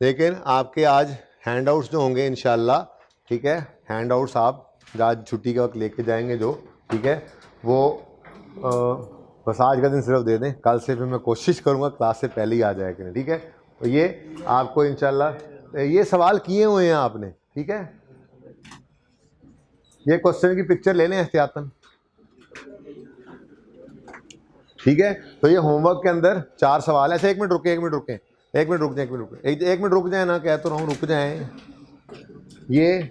लेकिन आपके आज हैंडआउट्स जो होंगे इंशाल्लाह, ठीक है, हैंडआउट्स आप आज छुट्टी के वक्त लेके जाएंगे जो, ठीक है, वो बस आज का दिन सिर्फ दे दें। कल से फिर मैं कोशिश करूँगा क्लास से पहले ही आ जाए करें, ठीक है। तो ये आपको इंशाल्लाह ये सवाल किए हुए हैं आपने, ठीक है। ये क्वेश्चन की पिक्चर ले लें एहतियातन, ठीक है। तो ये होमवर्क के अंदर 4 सवाल है। ऐसे एक मिनट रुक जाए ना, कह तो रहा हूँ रुक जाएं। ये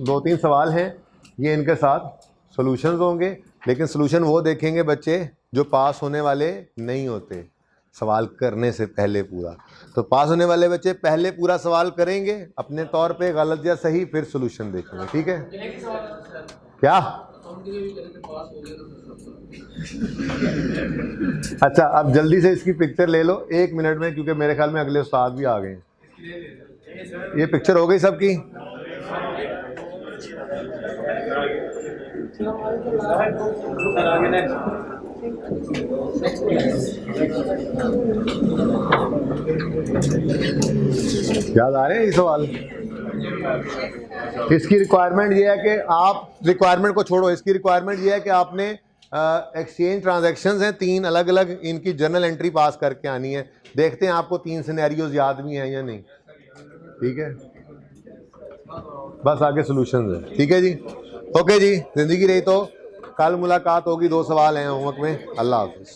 2-3 सवाल हैं, ये इनके साथ सॉल्यूशंस होंगे, लेकिन सॉल्यूशन वो देखेंगे बच्चे जो पास होने वाले नहीं होते सवाल करने से पहले पूरा। तो पास होने वाले बच्चे पहले पूरा सवाल करेंगे अपने तौर पे, गलत या सही, फिर सॉल्यूशन देखेंगे, ठीक है। क्या? अच्छा अब जल्दी से इसकी पिक्चर ले लो 1 मिनट में, क्योंकि मेरे ख्याल में अगले उस्ताद भी आ गए हैं। ये पिक्चर हो गई सबकी? याद आ रहे हैं ये सवाल? इसकी रिक्वायरमेंट ये है कि आप, रिक्वायरमेंट को छोड़ो, इसकी रिक्वायरमेंट ये है कि आपने एक्सचेंज ट्रांजैक्शंस हैं 3 अलग अलग, इनकी जर्नल एंट्री पास करके आनी है। देखते हैं आपको 3 सिनेरियोज याद भी हैं या नहीं, ठीक है। बस आगे सॉल्यूशंस है, ठीक है जी। ओके जी, जिंदगी रही तो कल मुलाकात होगी। 2 सवाल हैं होमवर्क में। अल्लाह हाफिज़।